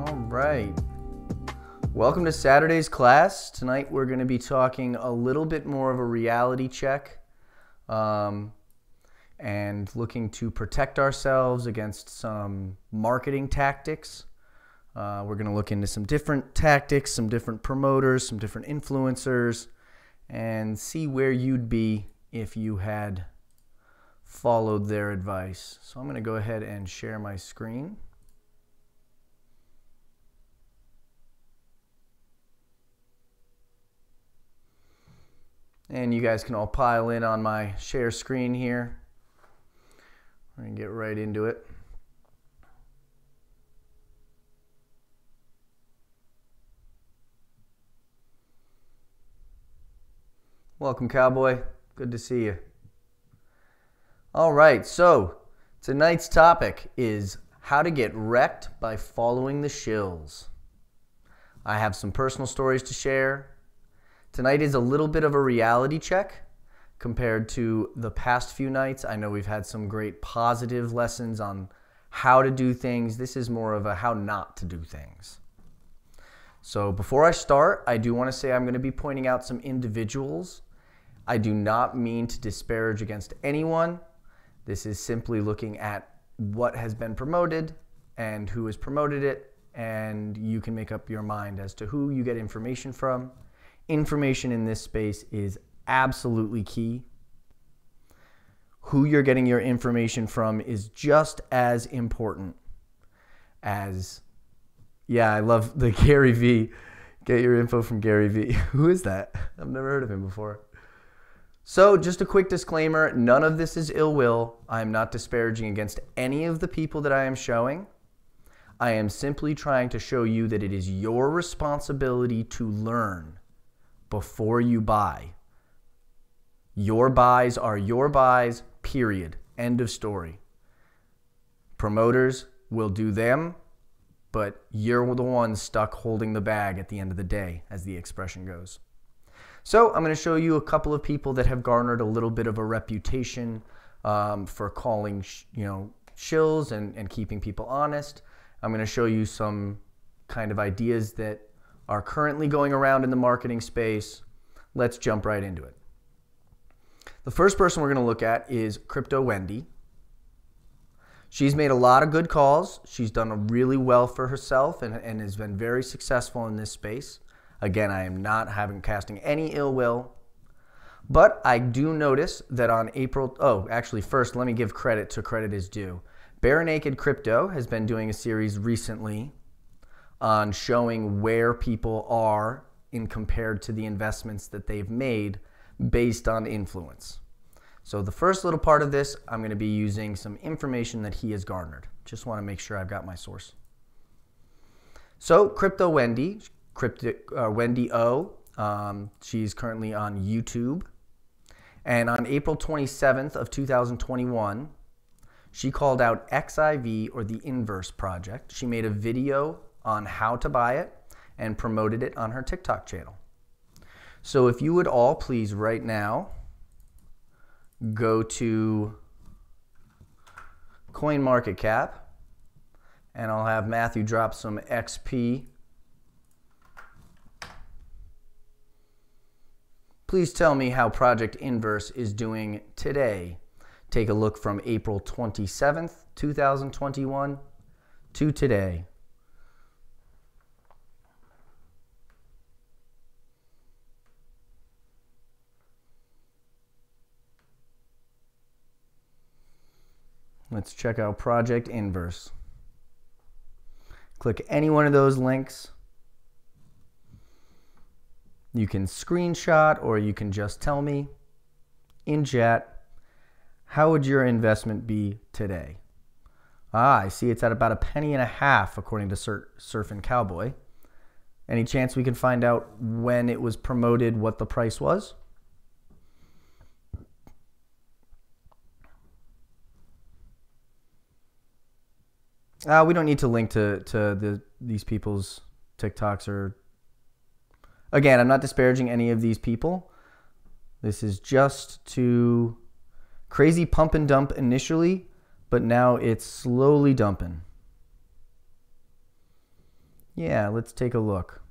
All right. Welcome to Saturday's class. Tonight we're going to be talking a little bit more of a reality check and looking to protect ourselves against some marketing tactics. We're going to look into some different tactics, some different promoters, some different influencers, and see where you'd be if you had followed their advice. So I'm going to go ahead and share my screen. And you guys can all pile in on my share screen here. We're going to get right into it. Welcome, Cowboy. Good to see you. All right, so tonight's topic is how to get wrecked by following the shills. I have some personal stories to share. Tonight is a little bit of a reality check compared to the past few nights. I know we've had some great positive lessons on how to do things. This is more of a how not to do things. So before I start, I do want to say I'm going to be pointing out some individuals. I do not mean to disparage against anyone. This is simply looking at what has been promoted and who has promoted it, and you can make up your mind as to who you get information from. Information in this space is absolutely key. Who you're getting your information from is just as important as, I love the Gary V. Get your info from Gary V. Who is that? I've never heard of him before. So just a quick disclaimer, none of this is ill will. I am not disparaging against any of the people that I am showing. I am simply trying to show you that it is your responsibility to learn before you buy. Your buys are your buys, period. End of story. Promoters will do them, but you're the one stuck holding the bag at the end of the day, as the expression goes. So I'm going to show you a couple of people that have garnered a little bit of a reputation for calling, shills and keeping people honest. I'm going to show you some kind of ideas that are currently going around in the marketing space. Let's jump right into it. The first person we're going to look at is Crypto Wendy. She's made a lot of good calls. She's done really well for herself and has been very successful in this space. Again, I am not casting any ill will, but I do notice that on first let me give credit to credit is due. Bare Naked Crypto has been doing a series recently on showing where people are in compared to the investments that they've made based on influence. So the first little part of this, I'm going to be using some information that he has garnered. Just want to make sure I've got my source. So Crypto Wendy, Wendy O, she's currently on YouTube. And on April 27th of 2021, she called out XIV, or the Inverse Project. She made a video on how to buy it and promoted it on her TikTok channel. So if you would all please right now go to CoinMarketCap, and I'll have Matthew drop some XP. Please tell me how Project Inverse is doing today. Take a look from April 27th, 2021 to today. Let's check out Project Inverse. Click any one of those links. You can screenshot, or you can just tell me in chat, how would your investment be today? I see it's at about $0.015 according to Surfin' Cowboy. Any chance we can find out when it was promoted, what the price was? We don't need to link to these people's TikToks or... Again, I'm not disparaging any of these people. This is just to crazy pump and dump initially, but now it's slowly dumping. Yeah, let's take a look.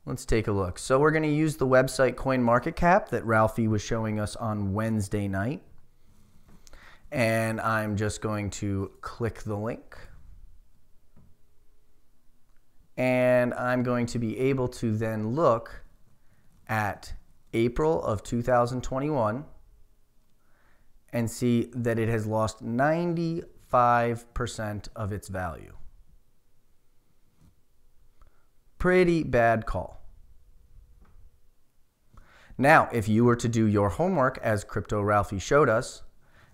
Let's take a look. So we're going to use the website CoinMarketCap that Ralphie was showing us on Wednesday night. And I'm just going to click the link. And I'm going to be able to then look at April of 2021 and see that it has lost 95% of its value. Pretty bad call. Now, if you were to do your homework as Crypto Ralphie showed us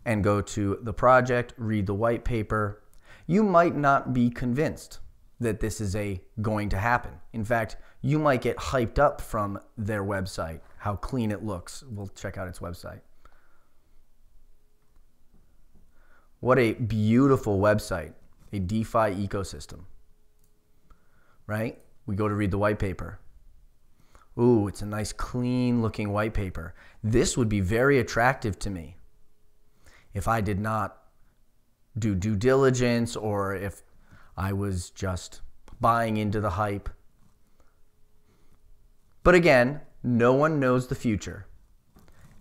and go to the project, read the white paper, you might not be convinced that this is going to happen. In fact, you might get hyped up from their website, how clean it looks. We'll check out its website. What a beautiful website, a DeFi ecosystem, right? We go to read the white paper. Ooh, it's a nice clean looking white paper. This would be very attractive to me if I did not do due diligence or if I was just buying into the hype. But again, no one knows the future.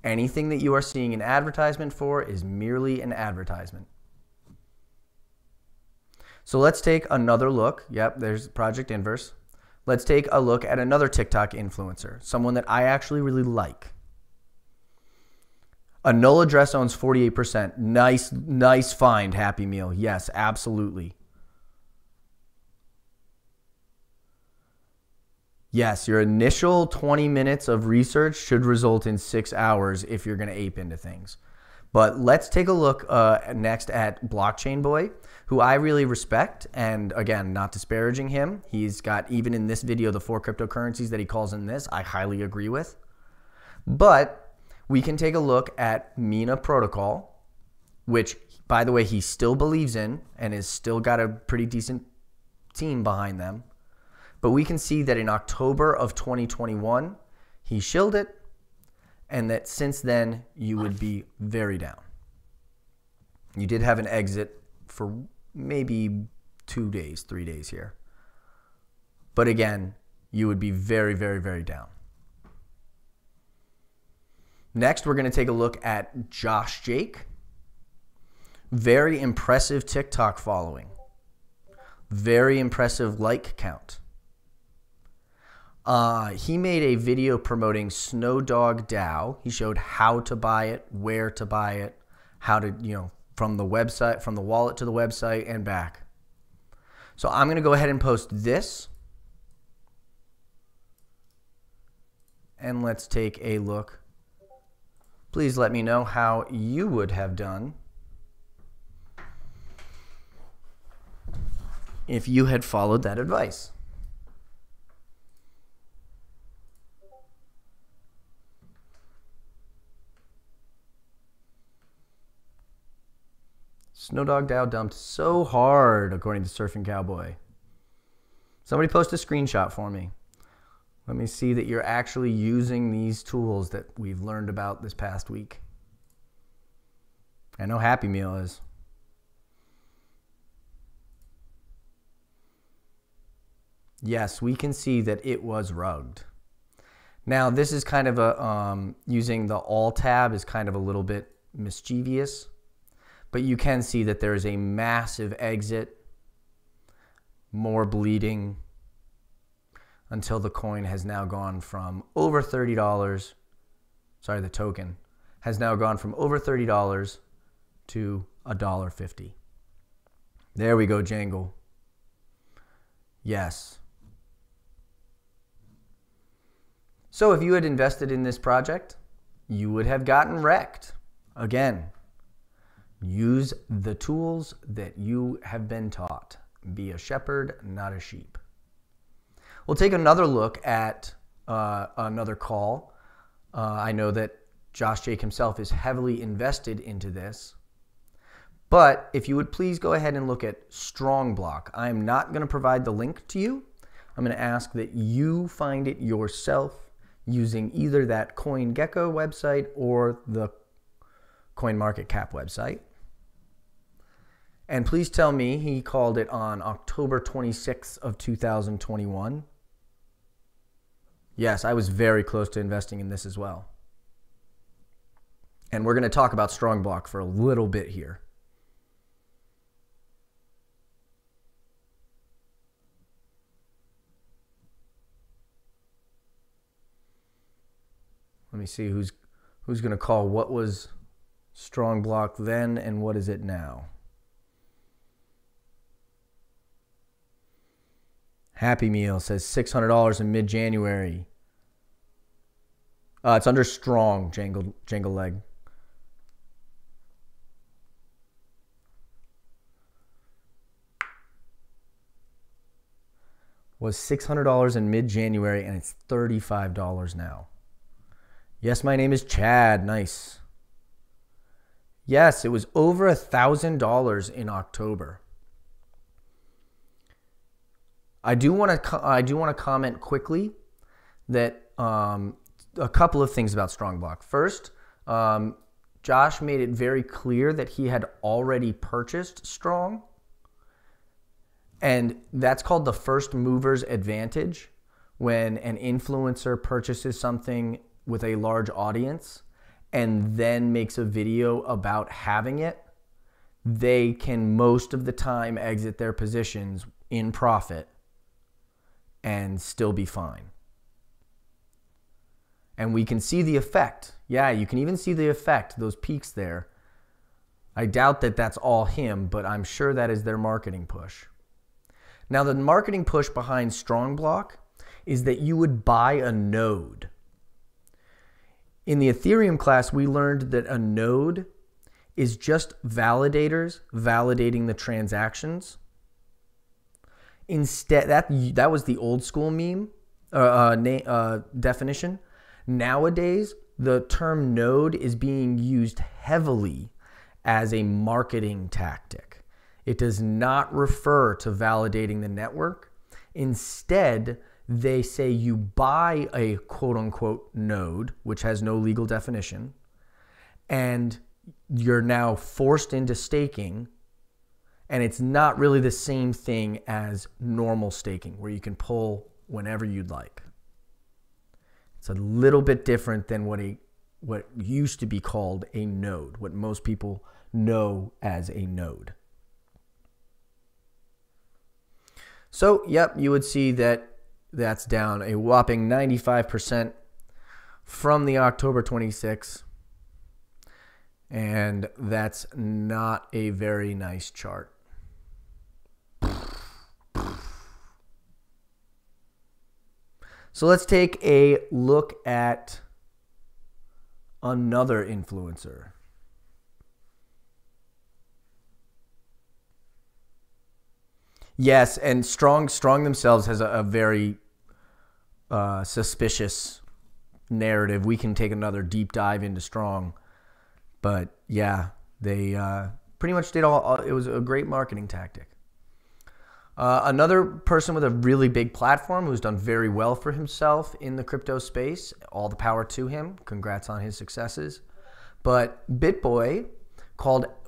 Anything that you are seeing an advertisement for is merely an advertisement. So let's take another look. Yep, there's Project Inverse. Let's take a look at another TikTok influencer, someone that I actually really like. A null address owns 48%. Nice find, Happy Meal. Yes, absolutely. Yes, your initial 20 minutes of research should result in 6 hours if you're going to ape into things. But let's take a look next at Blockchain Boy, who I really respect. And again, not disparaging him. He's got, even in this video, the 4 cryptocurrencies that he calls in this, I highly agree with. But we can take a look at Mina Protocol, which, by the way, he still believes in and has still got a pretty decent team behind them. But we can see that in October of 2021, he shilled it, and that since then, you would be very down. You did have an exit for maybe 2 days, 3 days here. But again, you would be very, very, very down. Next, we're going to take a look at Josh Jake. Very impressive TikTok following. Very impressive like count. He made a video promoting Snowdog DAO. He showed how to buy it, where to buy it, how to, from the website, from the wallet to the website and back. So I'm going to go ahead and post this. And let's take a look. Please let me know how you would have done if you had followed that advice. Snowdog DAO dumped so hard, according to Surfing Cowboy. Somebody post a screenshot for me. Let me see that you're actually using these tools that we've learned about this past week. I know Happy Meal is. Yes, we can see that it was rugged. Now, this is kind of a, using the all tab is kind of a little bit mischievous. But you can see that there is a massive exit, more bleeding, until the coin has now gone from over $30. Sorry, the token has now gone from over $30 to $1.50. There we go, Jangle. Yes. So if you had invested in this project, you would have gotten wrecked. Again, use the tools that you have been taught. Be a shepherd, not a sheep. We'll take another look at another call. I know that Josh Jake himself is heavily invested into this. But if you would please go ahead and look at StrongBlock. I am not going to provide the link to you. I'm going to ask that you find it yourself using either that CoinGecko website or the CoinMarketCap website. And please tell me he called it on October 26th of 2021. Yes, I was very close to investing in this as well. And we're going to talk about strong block for a little bit here. Let me see who's going to call what was strong block then and what is it now. Happy Meal says $600 in mid-January. It's under strong, Jangle Leg. Was $600 in mid-January, and it's $35 now. Yes, my name is Chad. Nice. Yes, it was over $1,000 in October. I do want to comment quickly that a couple of things about strong block. First, Josh made it very clear that he had already purchased strong, and that's called the first mover's advantage. When an influencer purchases something with a large audience and then makes a video about having it, they can most of the time exit their positions in profit and still be fine. And we can see the effect. Yeah, you can even see the effect, those peaks there. I doubt that that's all him, but I'm sure that is their marketing push. Now, the marketing push behind strong block is that you would buy a node. In the Ethereum class, we learned that a node is just validators validating the transactions. Instead, that was the old school meme definition. Nowadays, the term node is being used heavily as a marketing tactic. It does not refer to validating the network. Instead, they say you buy a quote-unquote node, which has no legal definition, and you're now forced into staking, and it's not really the same thing as normal staking, where you can pull whenever you'd like. It's a little bit different than what used to be called a node, what most people know as a node. So, yep, you would see that that's down a whopping 95% from the October 26th. And that's not a very nice chart. So let's take a look at another influencer. Yes, and Strong themselves has a very suspicious narrative. We can take another deep dive into Strong. But yeah, they pretty much did all. It was a great marketing tactic. Another person with a really big platform who's done very well for himself in the crypto space. All the power to him. Congrats on his successes. But BitBoy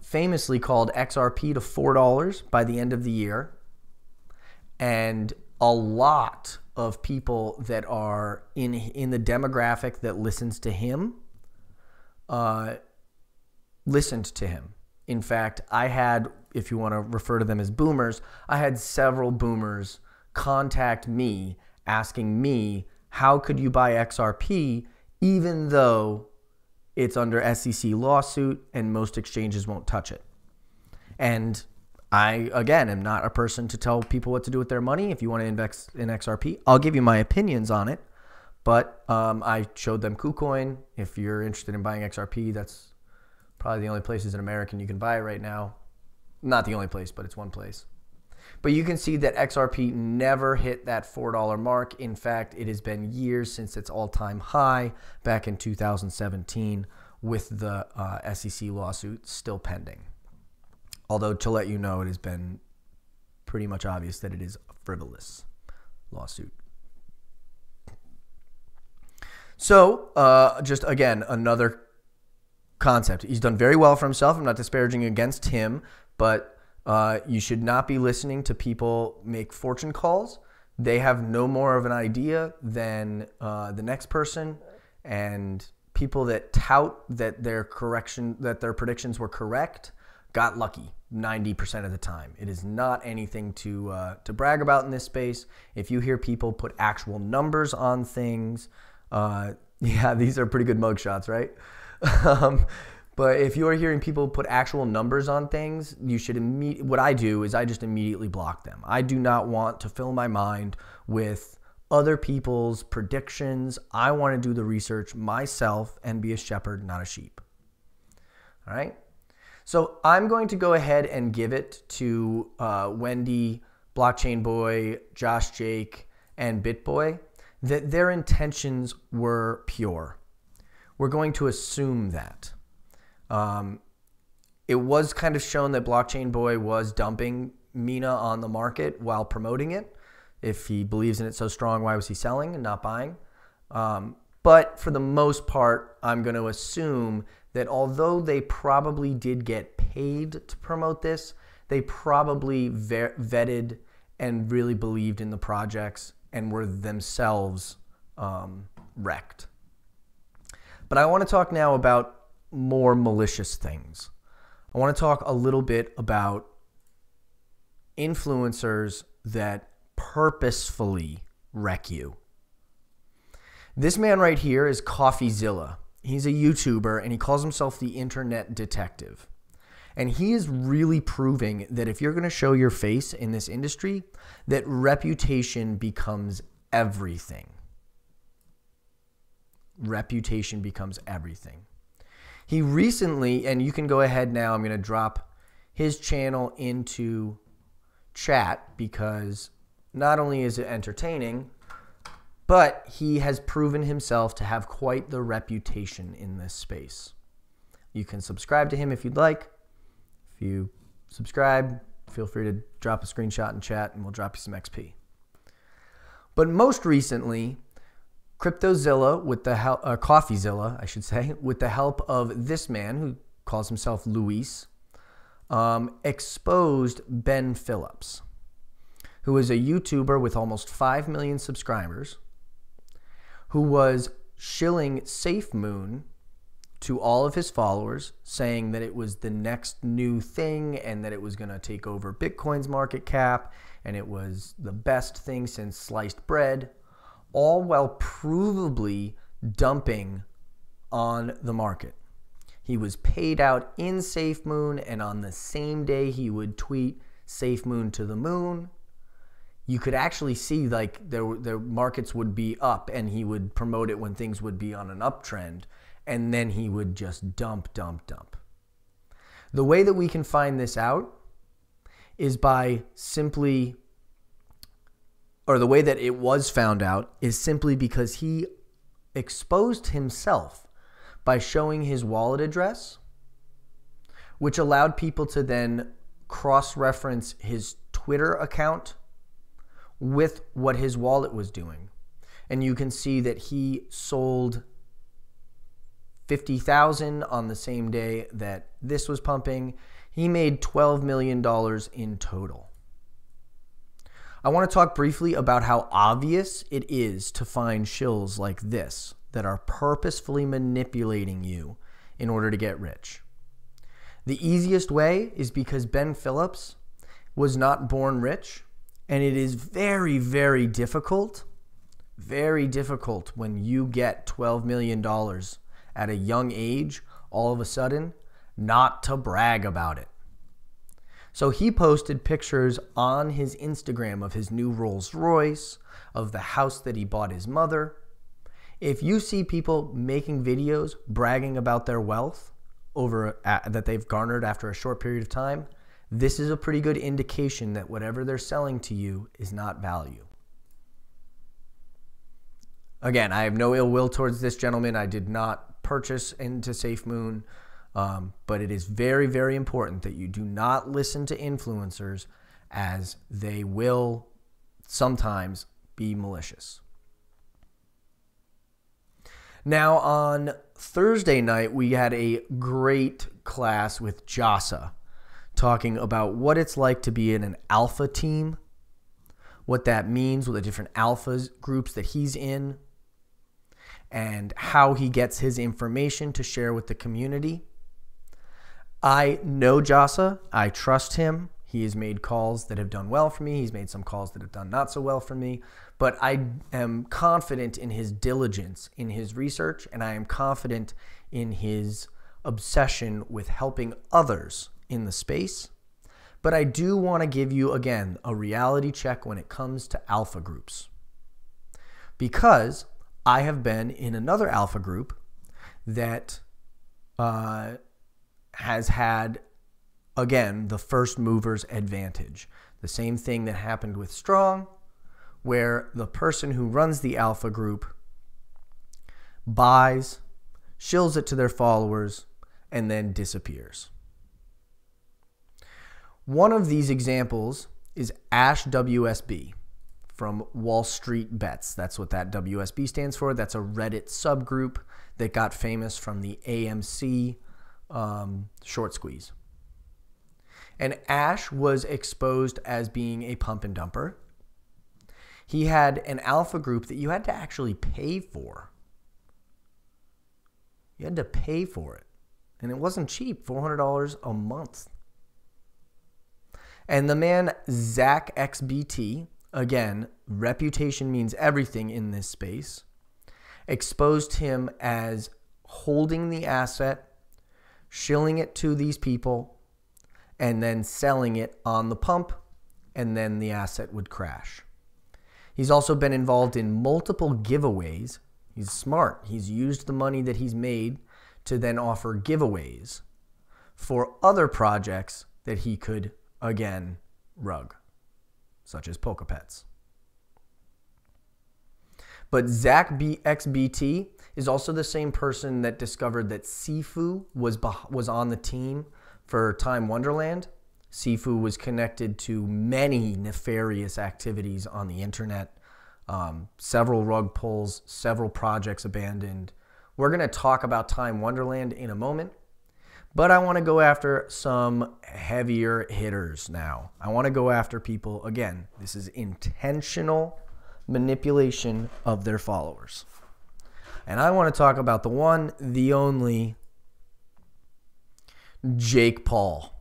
famously called XRP to $4 by the end of the year. And a lot of people that are in the demographic that listens to him listened to him. In fact, I had, if you want to refer to them as boomers, I had several boomers contact me asking me, how could you buy XRP even though it's under SEC lawsuit and most exchanges won't touch it? And I, again, am not a person to tell people what to do with their money. If you want to invest in XRP, I'll give you my opinions on it. But I showed them KuCoin. If you're interested in buying XRP, that's probably the only places in America you can buy it right now. Not the only place, but it's one place. But you can see that XRP never hit that $4 mark. In fact, it has been years since its all-time high back in 2017 with the SEC lawsuit still pending. Although, to let you know, it has been pretty much obvious that it is a frivolous lawsuit. So, just again, another concept. He's done very well for himself. I'm not disparaging against him, but You should not be listening to people make fortune calls. They have no more of an idea than the next person, and people that tout that their predictions were correct got lucky 90% of the time. It is not anything to brag about in this space. If you hear people put actual numbers on things, yeah, these are pretty good mugshots, right? But if you are hearing people put actual numbers on things, you should what I do is I just immediately block them. I do not want to fill my mind with other people's predictions. I want to do the research myself and be a shepherd, not a sheep. All right? So I'm going to go ahead and give it to Wendy, Blockchain Boy, Josh Jake, and BitBoy that their intentions were pure. We're going to assume that. It was kind of shown that Blockchain Boy was dumping Mina on the market while promoting it. If he believes in it so strong, why was he selling and not buying? But for the most part, I'm going to assume that although they probably did get paid to promote this, they probably vetted and really believed in the projects and were themselves wrecked. But I want to talk now about more malicious things. I want to talk a little bit about influencers that purposefully wreck you. This man right here is CoffeeZilla. He's a YouTuber and he calls himself the Internet Detective. And he is really proving that if you're going to show your face in this industry, that reputation becomes everything. Reputation becomes everything. He recently, and you can go ahead now, I'm going to drop his channel into chat because not only is it entertaining, but he has proven himself to have quite the reputation in this space. You can subscribe to him if you'd like. If you subscribe, feel free to drop a screenshot in chat and we'll drop you some XP. But most recently, CryptoZilla with the help, CoffeeZilla, I should say, with the help of this man who calls himself Luis, exposed Ben Phillips, who is a YouTuber with almost 5 million subscribers, who was shilling SafeMoon to all of his followers, saying that it was the next new thing and that it was going to take over Bitcoin's market cap and it was the best thing since sliced bread, all while provably dumping on the market. He was paid out in SafeMoon, and on the same day he would tweet SafeMoon to the moon. You could actually see like their markets would be up and he would promote it when things would be on an uptrend, and then he would just dump. The way that we can find this out is by simply, or the way that it was found out is simply because he exposed himself by showing his wallet address, which allowed people to then cross-reference his Twitter account with what his wallet was doing. And you can see that he sold 50,000 on the same day that this was pumping. He made $12 million in total. I want to talk briefly about how obvious it is to find shills like this that are purposefully manipulating you in order to get rich. The easiest way is because Ben Phillips was not born rich, and it is very, very difficult when you get $12 million at a young age, all of a sudden, not to brag about it. So he posted pictures on his Instagram of his new Rolls Royce, of the house that he bought his mother. If you see people making videos bragging about their wealth that they've garnered after a short period of time, this is a pretty good indication that whatever they're selling to you is not value. Again, I have no ill will towards this gentleman. I did not purchase into SafeMoon, but it is very, very important that you do not listen to influencers, as they will sometimes be malicious. Now, on Thursday night, we had a great class with Jasa talking about what it's like to be in an alpha team, what that means with the different alphas groups that he's in, and how he gets his information to share with the community. I know Jasa. I trust him. He has made calls that have done well for me. He's made some calls that have done not so well for me. But I am confident in his diligence, in his research, and I am confident in his obsession with helping others in the space. But I do want to give you, again, a reality check when it comes to alpha groups. Because I have been in another alpha group that has had, again, the first mover's advantage. The same thing that happened with Strong, where the person who runs the alpha group buys, shills it to their followers, and then disappears. One of these examples is Ash WSB from Wall Street Bets. That's what that WSB stands for. That's a Reddit subgroup that got famous from the AMC short squeeze. And Ash was exposed as being a pump and dumper. He had an alpha group that you had to actually pay for. You had to pay for it. And it wasn't cheap, $400 a month. And the man, Zach XBT, again, reputation means everything in this space, exposed him as holding the asset, shilling it to these people, and then selling it on the pump, and then the asset would crash. He's also been involved in multiple giveaways. He's smart. He's used the money that he's made to then offer giveaways for other projects that he could, again, rug, such as Polka Pets. But Zach XBT is also the same person that discovered that Sifu was on the team for Time Wonderland. Sifu was connected to many nefarious activities on the internet, several rug pulls, several projects abandoned. We're going to talk about Time Wonderland in a moment, but I want to go after some heavier hitters now. I want to go after people, again, this is intentional manipulation of their followers. And I want to talk about the one, the only, Jake Paul.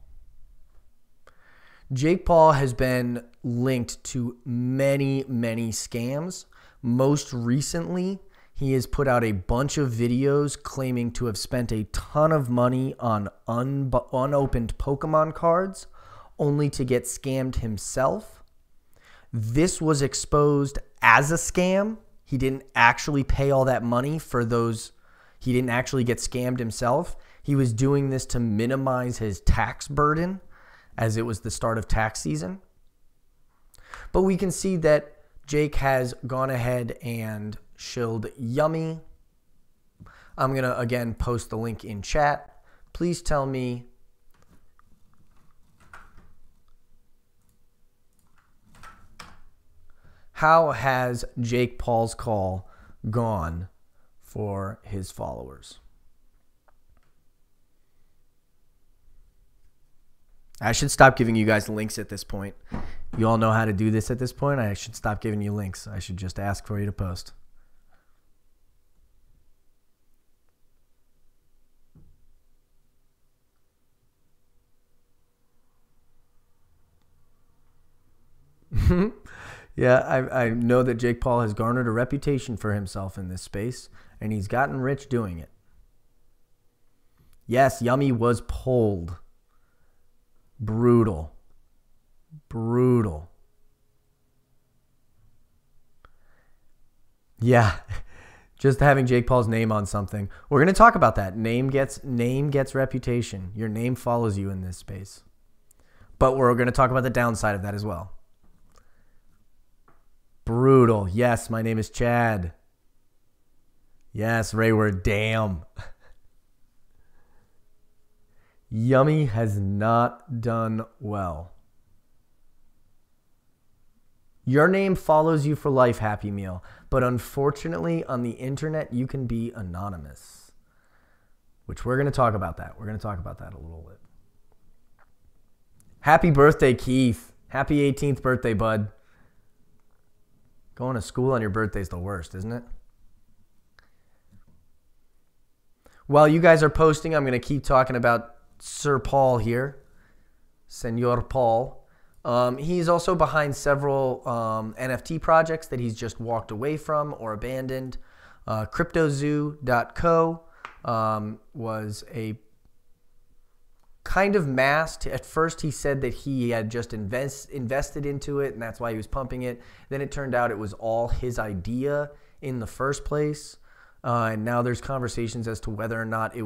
Jake Paul has been linked to many, many scams. Most recently, he has put out a bunch of videos claiming to have spent a ton of money on unopened Pokemon cards, only to get scammed himself. This was exposed as a scam. He didn't actually pay all that money for those. He didn't actually get scammed himself. He was doing this to minimize his tax burden, as it was the start of tax season. But we can see that Jake has gone ahead and shilled Yummy. I'm going to, again, post the link in chat. Please tell me how has Jake Paul's call gone for his followers? I should stop giving you guys links at this point. You all know how to do this at this point. I should stop giving you links. I should just ask for you to post. Yeah, I know that Jake Paul has garnered a reputation for himself in this space, and he's gotten rich doing it. Yes, Yummy was pulled. Brutal. Brutal. Yeah, just having Jake Paul's name on something. We're going to talk about that. Name gets reputation. Your name follows you in this space. But we're going to talk about the downside of that as well. Brutal. Yes, my name is Chad. Yes, Rayward. Damn. Yummy has not done well. Your name follows you for life, Happy Meal. But unfortunately, on the internet, you can be anonymous. Which we're going to talk about that. We're going to talk about that a little bit. Happy birthday, Keith. Happy 18th birthday, bud. Going to school on your birthday is the worst, isn't it? While you guys are posting, I'm going to keep talking about Sir Paul here. Senor Paul. He's also behind several NFT projects that he's just walked away from or abandoned. CryptoZoo.co was a kind of masked. At first he said that he had just invested into it and that's why he was pumping it. Then it turned out it was all his idea in the first place. And now there's conversations as to whether or not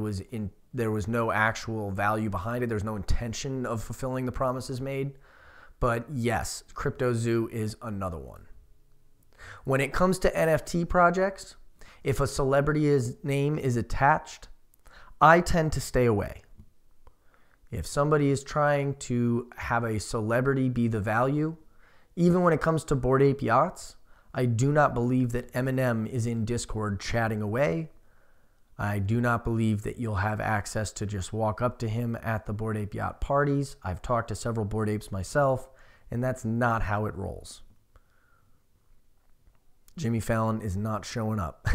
there was no actual value behind it. There's no intention of fulfilling the promises made. But yes, CryptoZoo is another one. When it comes to NFT projects, if a celebrity's name is attached, I tend to stay away. If somebody is trying to have a celebrity be the value, even when it comes to Bored Ape Yachts, I do not believe that Eminem is in Discord chatting away. I do not believe that you'll have access to just walk up to him at the Bored Ape Yacht parties. I've talked to several Bored Apes myself, and that's not how it rolls. Jimmy Fallon is not showing up.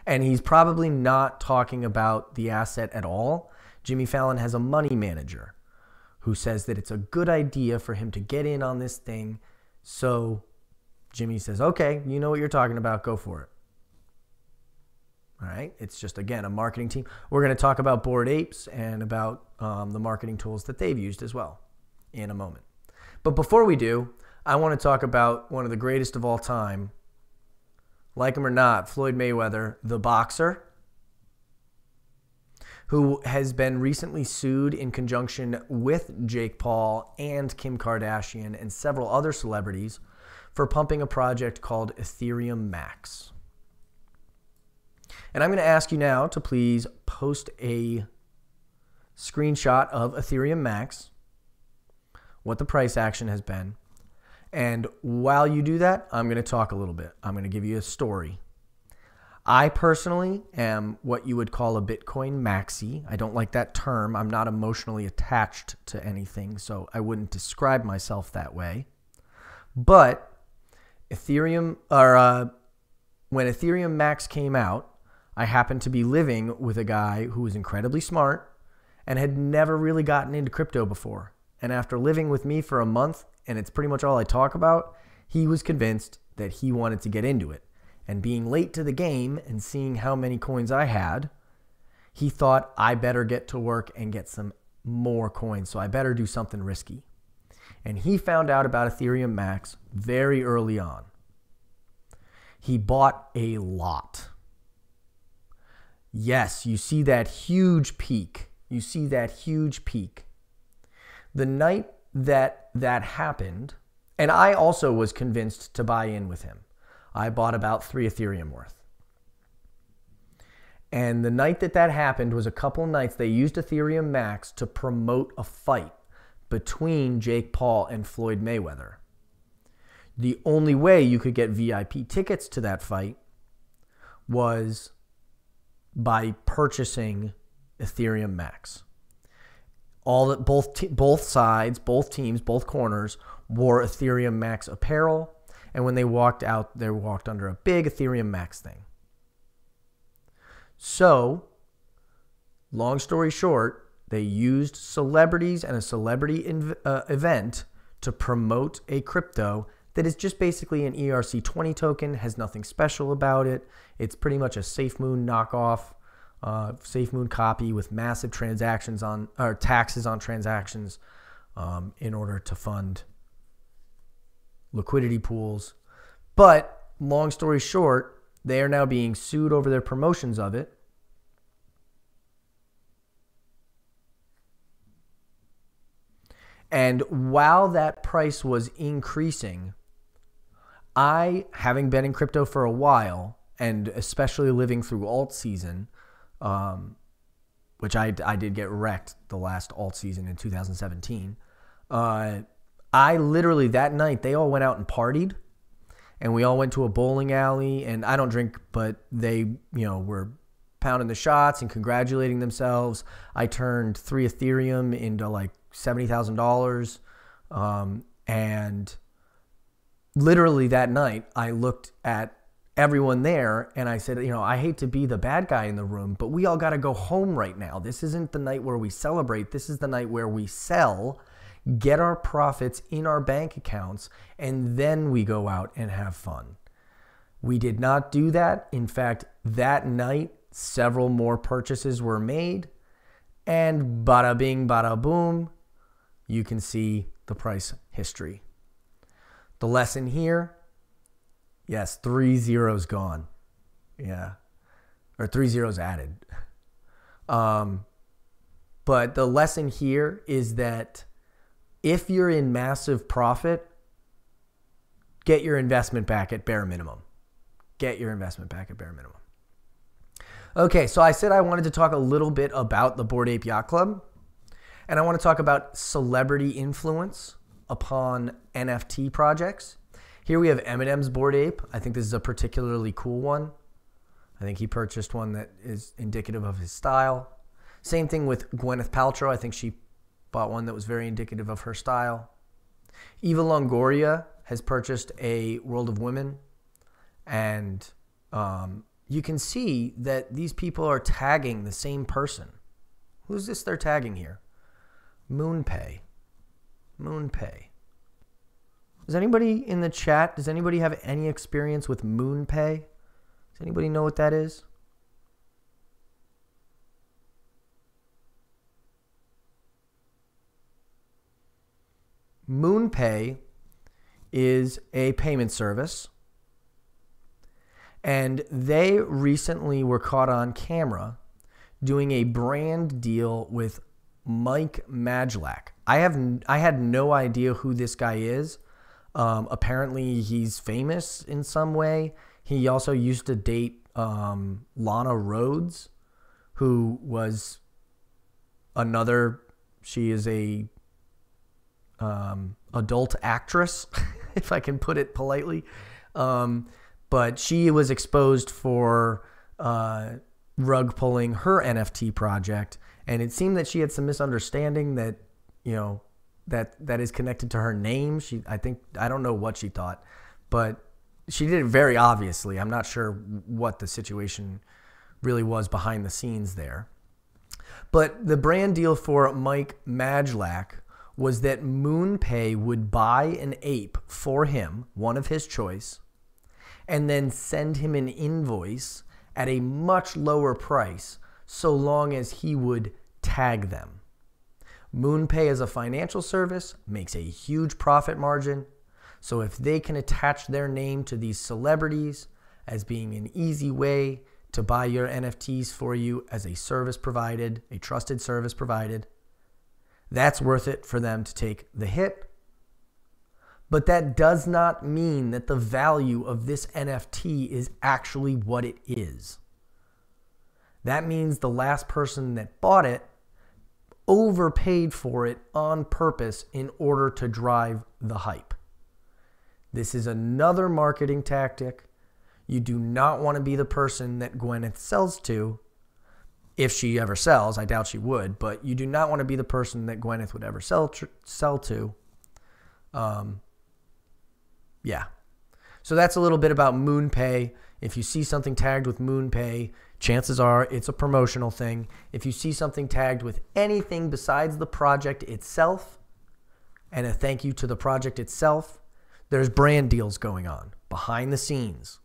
And he's probably not talking about the asset at all. Jimmy Fallon has a money manager who says that it's a good idea for him to get in on this thing. So Jimmy says, okay, you know what you're talking about, go for it. All right, it's just, again, a marketing team. We're going to talk about Bored Apes and about the marketing tools that they've used as well in a moment. But before we do, I want to talk about one of the greatest of all time, like him or not, Floyd Mayweather, the boxer, who has been recently sued in conjunction with Jake Paul and Kim Kardashian and several other celebrities for pumping a project called Ethereum Max. And I'm going to ask you now to please post a screenshot of Ethereum Max, what the price action has been. And while you do that, I'm going to talk a little bit. I'm going to give you a story. I personally am what you would call a Bitcoin maxi. I don't like that term. I'm not emotionally attached to anything, so I wouldn't describe myself that way. But Ethereum, when Ethereum Max came out, I happened to be living with a guy who was incredibly smart and had never really gotten into crypto before. And after living with me for a month, and it's pretty much all I talk about, he was convinced that he wanted to get into it. And being late to the game and seeing how many coins I had, he thought I better get to work and get some more coins. So I better do something risky. And he found out about Ethereum Max very early on. He bought a lot. Yes, you see that huge peak. You see that huge peak. The night that happened, and I also was convinced to buy in with him. I bought about 3 Ethereum worth. And the night that happened was a couple nights they used Ethereum Max to promote a fight between Jake Paul and Floyd Mayweather. The only way you could get VIP tickets to that fight was by purchasing Ethereum Max. Both sides, both teams, both corners wore Ethereum Max apparel. And when they walked out, they walked under a big Ethereum Max thing. So, long story short, they used celebrities and a celebrity event to promote a crypto that is just basically an ERC20 token, has nothing special about it. It's pretty much a SafeMoon knockoff, SafeMoon copy with massive transactions on, or taxes on transactions in order to fund liquidity pools. But long story short, they are now being sued over their promotions of it. And while that price was increasing, I, having been in crypto for a while, and especially living through alt season, which I did get wrecked the last alt season in 2017, I literally, that night, they all went out and partied, and we all went to a bowling alley, and I don't drink, but they, were pounding the shots and congratulating themselves. I turned 3 Ethereum into like $70,000. And literally that night, I looked at everyone there and I said, I hate to be the bad guy in the room, but we all got to go home right now. This isn't the night where we celebrate. This is the night where we sell, get our profits in our bank accounts, and then we go out and have fun. We did not do that. In fact, that night, several more purchases were made, and bada bing, bada boom, you can see the price history. The lesson here, yes, 3 zeros gone. Yeah. Or 3 zeros added. But the lesson here is that if you're in massive profit, get your investment back at bare minimum. Get your investment back at bare minimum. Okay, so I said I wanted to talk a little bit about the Bored Ape Yacht Club. And I want to talk about celebrity influence upon NFT projects. Here we have Eminem's Bored Ape. I think this is a particularly cool one. I think he purchased one that is indicative of his style. Same thing with Gwyneth Paltrow. I think she bought one that was very indicative of her style. Eva Longoria has purchased a World of Women. And you can see that these people are tagging the same person. Who's this they're tagging here? MoonPay. MoonPay. Does anybody in the chat, does anybody have any experience with MoonPay? Does anybody know what that is? MoonPay is a payment service, and they recently were caught on camera doing a brand deal with Mike Majlak. I had no idea who this guy is. Apparently he's famous in some way. He also used to date Lana Rhoades, who was she is a adult actress, if I can put it politely. But she was exposed for rug pulling her NFT project. And it seemed that she had some misunderstanding that, that is connected to her name. I don't know what she thought, but she did it very obviously. I'm not sure what the situation really was behind the scenes there. But the brand deal for Mike Majlak was that MoonPay would buy an ape for him, one of his choice, and then send him an invoice at a much lower price, so long as he would tag them. MoonPay as a financial service makes a huge profit margin. So if they can attach their name to these celebrities as being an easy way to buy your NFTs for you as a service provided, a trusted service provided, that's worth it for them to take the hit. But that does not mean that the value of this NFT is actually what it is. That means the last person that bought it overpaid for it on purpose in order to drive the hype. This is another marketing tactic. You do not want to be the person that Gwyneth sells to, if she ever sells. I doubt she would, but you do not want to be the person that Gwyneth would ever sell to. Yeah. So that's a little bit about MoonPay. If you see something tagged with MoonPay, chances are it's a promotional thing. If you see something tagged with anything besides the project itself, and a thank you to the project itself, there's brand deals going on behind the scenes.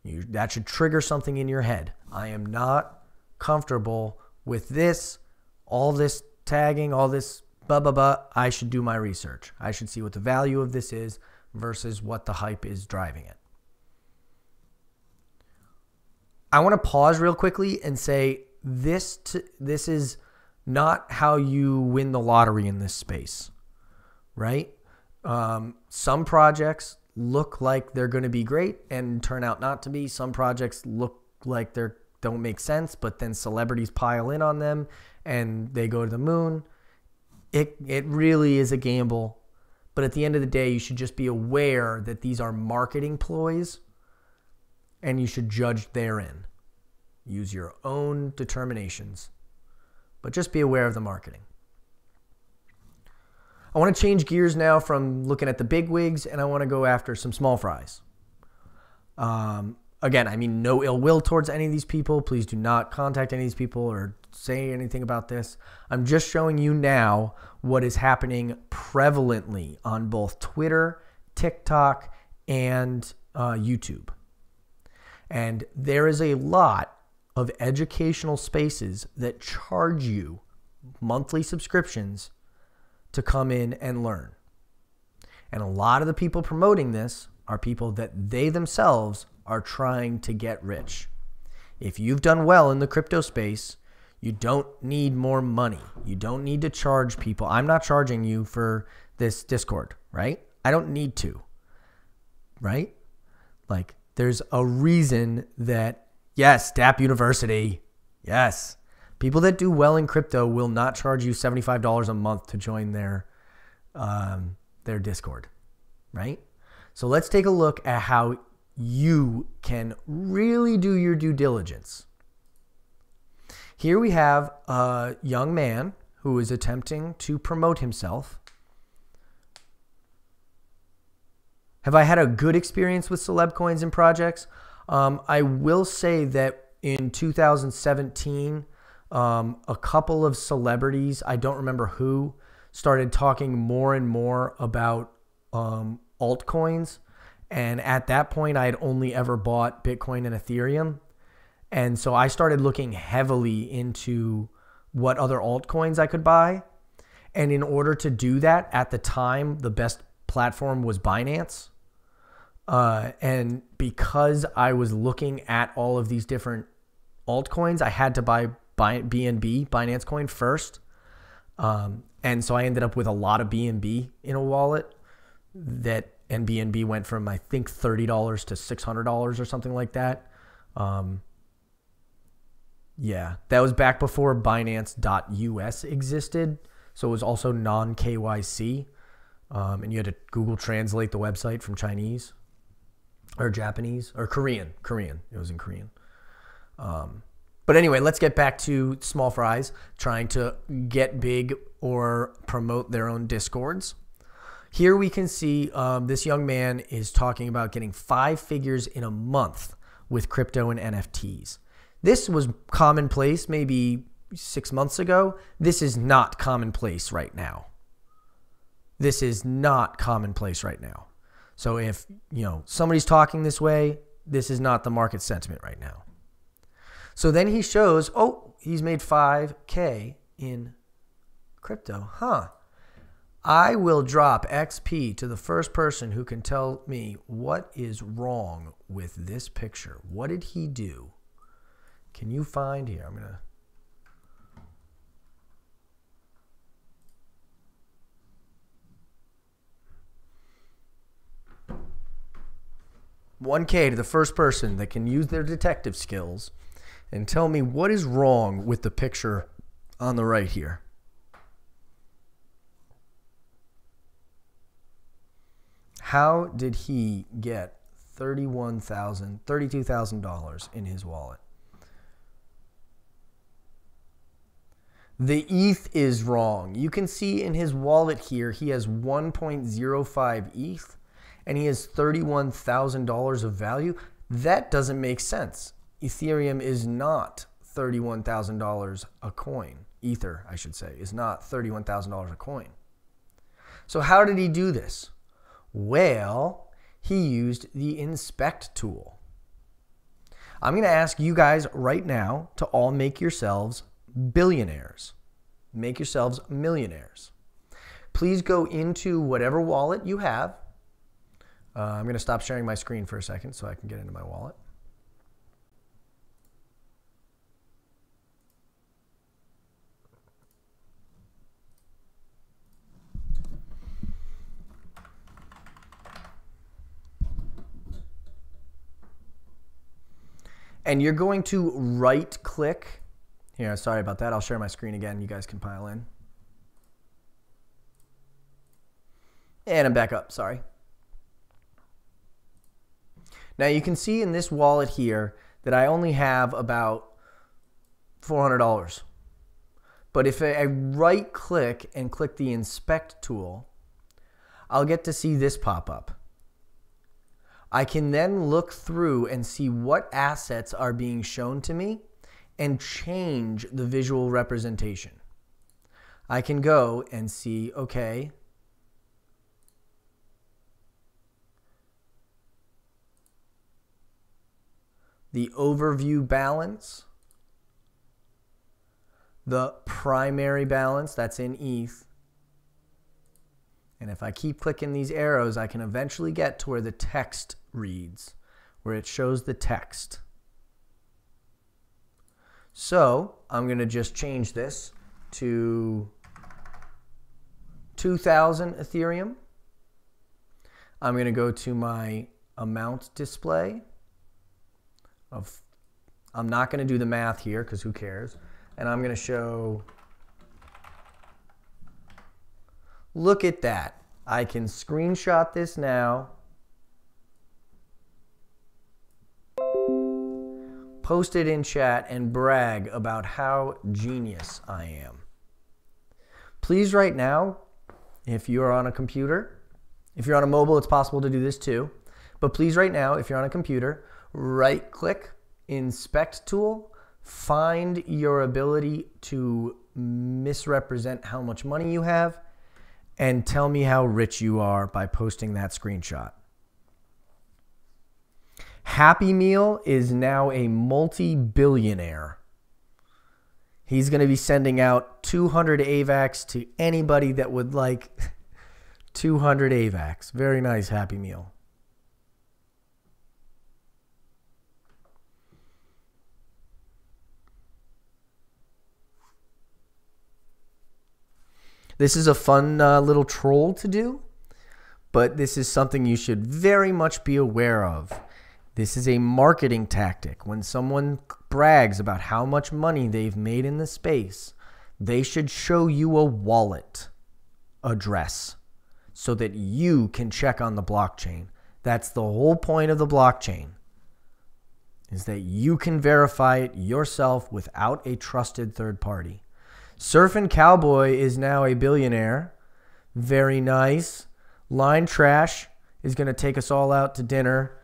That should trigger something in your head. I am not comfortable with this, all this tagging, all this blah, blah, blah. I should do my research. I should see what the value of this is versus what the hype is driving it. I want to pause real quickly and say this is not how you win the lottery in this space, right? Some projects look like they're going to be great and turn out not to be. Some projects look like they don't make sense, but then celebrities pile in on them and they go to the moon. It really is a gamble. But at the end of the day, you should just be aware that these are marketing ploys and you should judge therein. Use your own determinations, but just be aware of the marketing. I want to change gears now from looking at the big wigs, and I want to go after some small fries. Again, I mean no ill will towards any of these people. Please do not contact any of these people or say anything about this. I'm just showing you now what is happening prevalently on both Twitter, TikTok, and YouTube. And there is a lot of educational spaces that charge you monthly subscriptions to come in and learn. And a lot of the people promoting this are people that they themselves are trying to get rich. If you've done well in the crypto space, you don't need more money. You don't need to charge people. I'm not charging you for this Discord, right? I don't need to, right? Like, there's a reason that, yes, DApp University, yes. People that do well in crypto will not charge you $75 a month to join their Discord, right? So let's take a look at how you can really do your due diligence. Here we have a young man who is attempting to promote himself. Have I had a good experience with celeb coins and projects? I will say that in 2017, a couple of celebrities, I don't remember who, started talking more and more about altcoins. And at that point, I had only ever bought Bitcoin and Ethereum. And so I started looking heavily into what other altcoins I could buy. And in order to do that, at the time, the best platform was Binance. And because I was looking at all of these different altcoins, I had to buy BNB, Binance Coin, first. And so I ended up with a lot of BNB in a wallet and BNB went from, I think, $30 to $600 or something like that. Yeah, that was back before Binance.us existed. So it was also non-KYC. And you had to Google translate the website from Chinese or Japanese or Korean. It was in Korean. But anyway, let's get back to small fries trying to get big or promote their own Discords. Here we can see this young man is talking about getting 5 figures in a month with crypto and NFTs. This was commonplace maybe 6 months ago. This is not commonplace right now. This is not commonplace right now. So if, somebody's talking this way, this is not the market sentiment right now. So then he shows, he's made 5K in crypto. I will drop XP to the first person who can tell me what is wrong with this picture. What did he do? Can you find here? I'm going to... 1K to the first person that can use their detective skills and tell me what is wrong with the picture on the right here. How did he get $32,000 in his wallet? The ETH is wrong. You can see in his wallet here, he has 1.05 ETH and he has $31,000 of value. That doesn't make sense. Ethereum is not $31,000 a coin. Ether, I should say, is not $31,000 a coin. So how did he do this? Well, he used the inspect tool. I'm going to ask you guys right now to all make yourselves billionaires. Make yourselves millionaires. Please go into whatever wallet you have. I'm going to stop sharing my screen for a second so I can get into my wallet. And you're going to right click. Here, sorry about that. I'll share my screen again. You guys can pile in. And I'm back up, sorry. Now you can see in this wallet here that I only have about $400. But if I right click and click the inspect tool, I'll get to see this pop up. I can then look through and see what assets are being shown to me and change the visual representation. I can go and see, okay, the overview balance, the primary balance, that's in ETH. And if I keep clicking these arrows, I can eventually get to where the text reads, where it shows the text. So I'm going to just change this to 2,000 Ethereum. I'm going to go to my amount display. I'm not going to do the math here because who cares? And I'm going to show, look at that. I can screenshot this now, post it in chat, and brag about how genius I am. Please right now, if you're on a computer, if you're on a mobile, it's possible to do this too. But please right now, if you're on a computer, right click, inspect tool, find your ability to misrepresent how much money you have, and tell me how rich you are by posting that screenshot. Happy Meal is now a multi-billionaire. He's going to be sending out 200 AVAX to anybody that would like 200 AVAX. Very nice, Happy Meal. This is a fun little troll to do, but this is something you should very much be aware of. This is a marketing tactic. When someone brags about how much money they've made in the space, they should show you a wallet address so that you can check on the blockchain. That's the whole point of the blockchain, is that you can verify it yourself without a trusted third party. Surfin' Cowboy is now a billionaire. Very nice. Line Trash is going to take us all out to dinner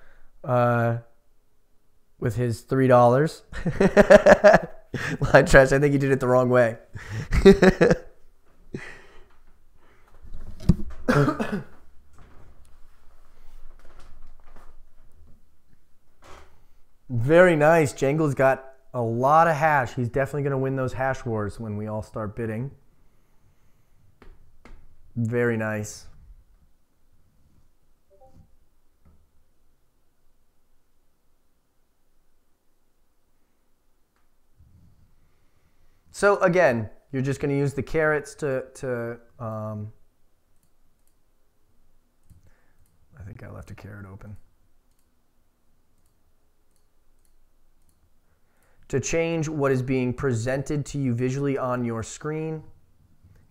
with his $3. Line Trash, I think you did it the wrong way. Very nice. Jangle's got a lot of hash. He's definitely going to win those hash wars when we all start bidding. Very nice. So again, you're just going to use the carrots to I think I left a carrot open. To change what is being presented to you visually on your screen.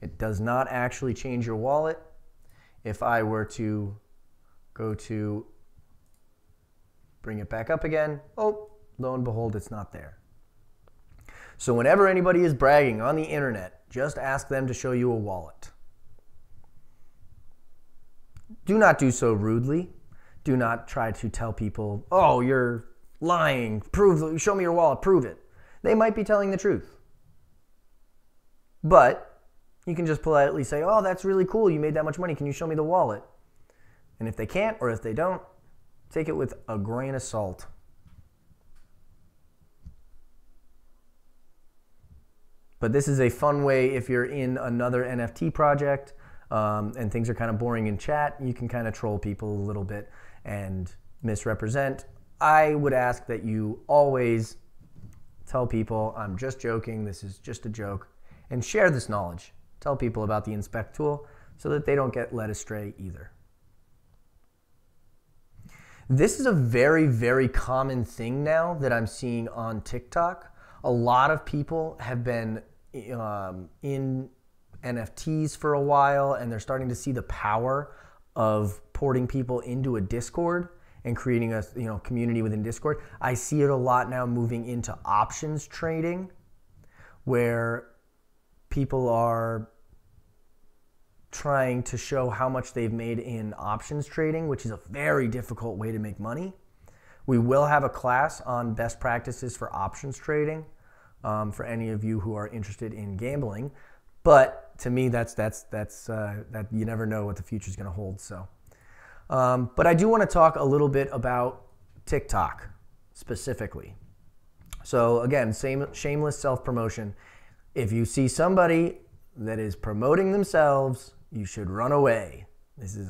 It does not actually change your wallet. If I were to go to bring it back up again, oh, lo and behold, it's not there. So whenever anybody is bragging on the internet, just ask them to show you a wallet. Do not do so rudely. Do not try to tell people, oh, you're lying, show me your wallet, prove it. They might be telling the truth. But you can just politely say, oh, that's really cool, you made that much money, can you show me the wallet? And if they can't, or if they don't, take it with a grain of salt. But this is a fun way if you're in another NFT project and things are kind of boring in chat, you can kind of troll people a little bit and misrepresent. I would ask that you always tell people, I'm just joking, this is just a joke, and share this knowledge. Tell people about the inspect tool so that they don't get led astray either. This is a very, very common thing now that I'm seeing on TikTok. A lot of people have been in NFTs for a while, and they're starting to see the power of porting people into a Discord and creating a community within Discord. I see it a lot now moving into options trading, where people are trying to show how much they've made in options trading, which is a very difficult way to make money. We will have a class on best practices for options trading for any of you who are interested in gambling. But to me, that you never know what the future is going to hold. So, but I do want to talk a little bit about TikTok specifically. So again, shameless self-promotion. If you see somebody that is promoting themselves, you should run away.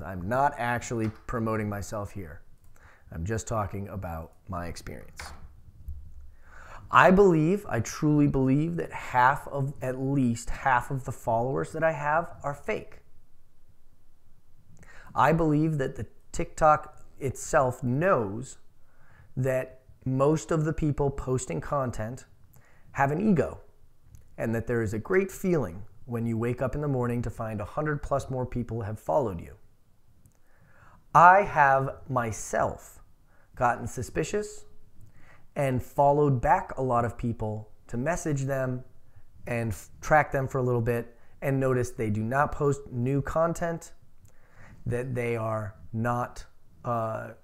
I'm not actually promoting myself here. I'm just talking about my experience. I truly believe that at least half of the followers that I have are fake. I believe that the TikTok itself knows that most of the people posting content have an ego, and that there is a great feeling when you wake up in the morning to find 100 plus more people have followed you. I have myself gotten suspicious and followed back a lot of people to message them and track them for a little bit and notice they do not post new content, that they are not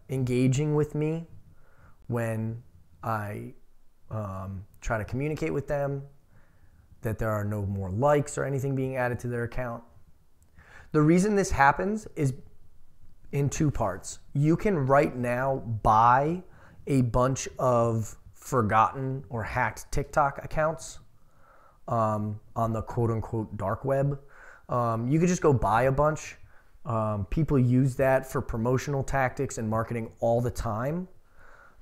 engaging with me when I try to communicate with them, that there are no more likes or anything being added to their account. The reason this happens is in two parts. You can right now buy a bunch of forgotten or hacked TikTok accounts on the quote-unquote dark web. You could just go buy a bunch. People use that for promotional tactics and marketing all the time.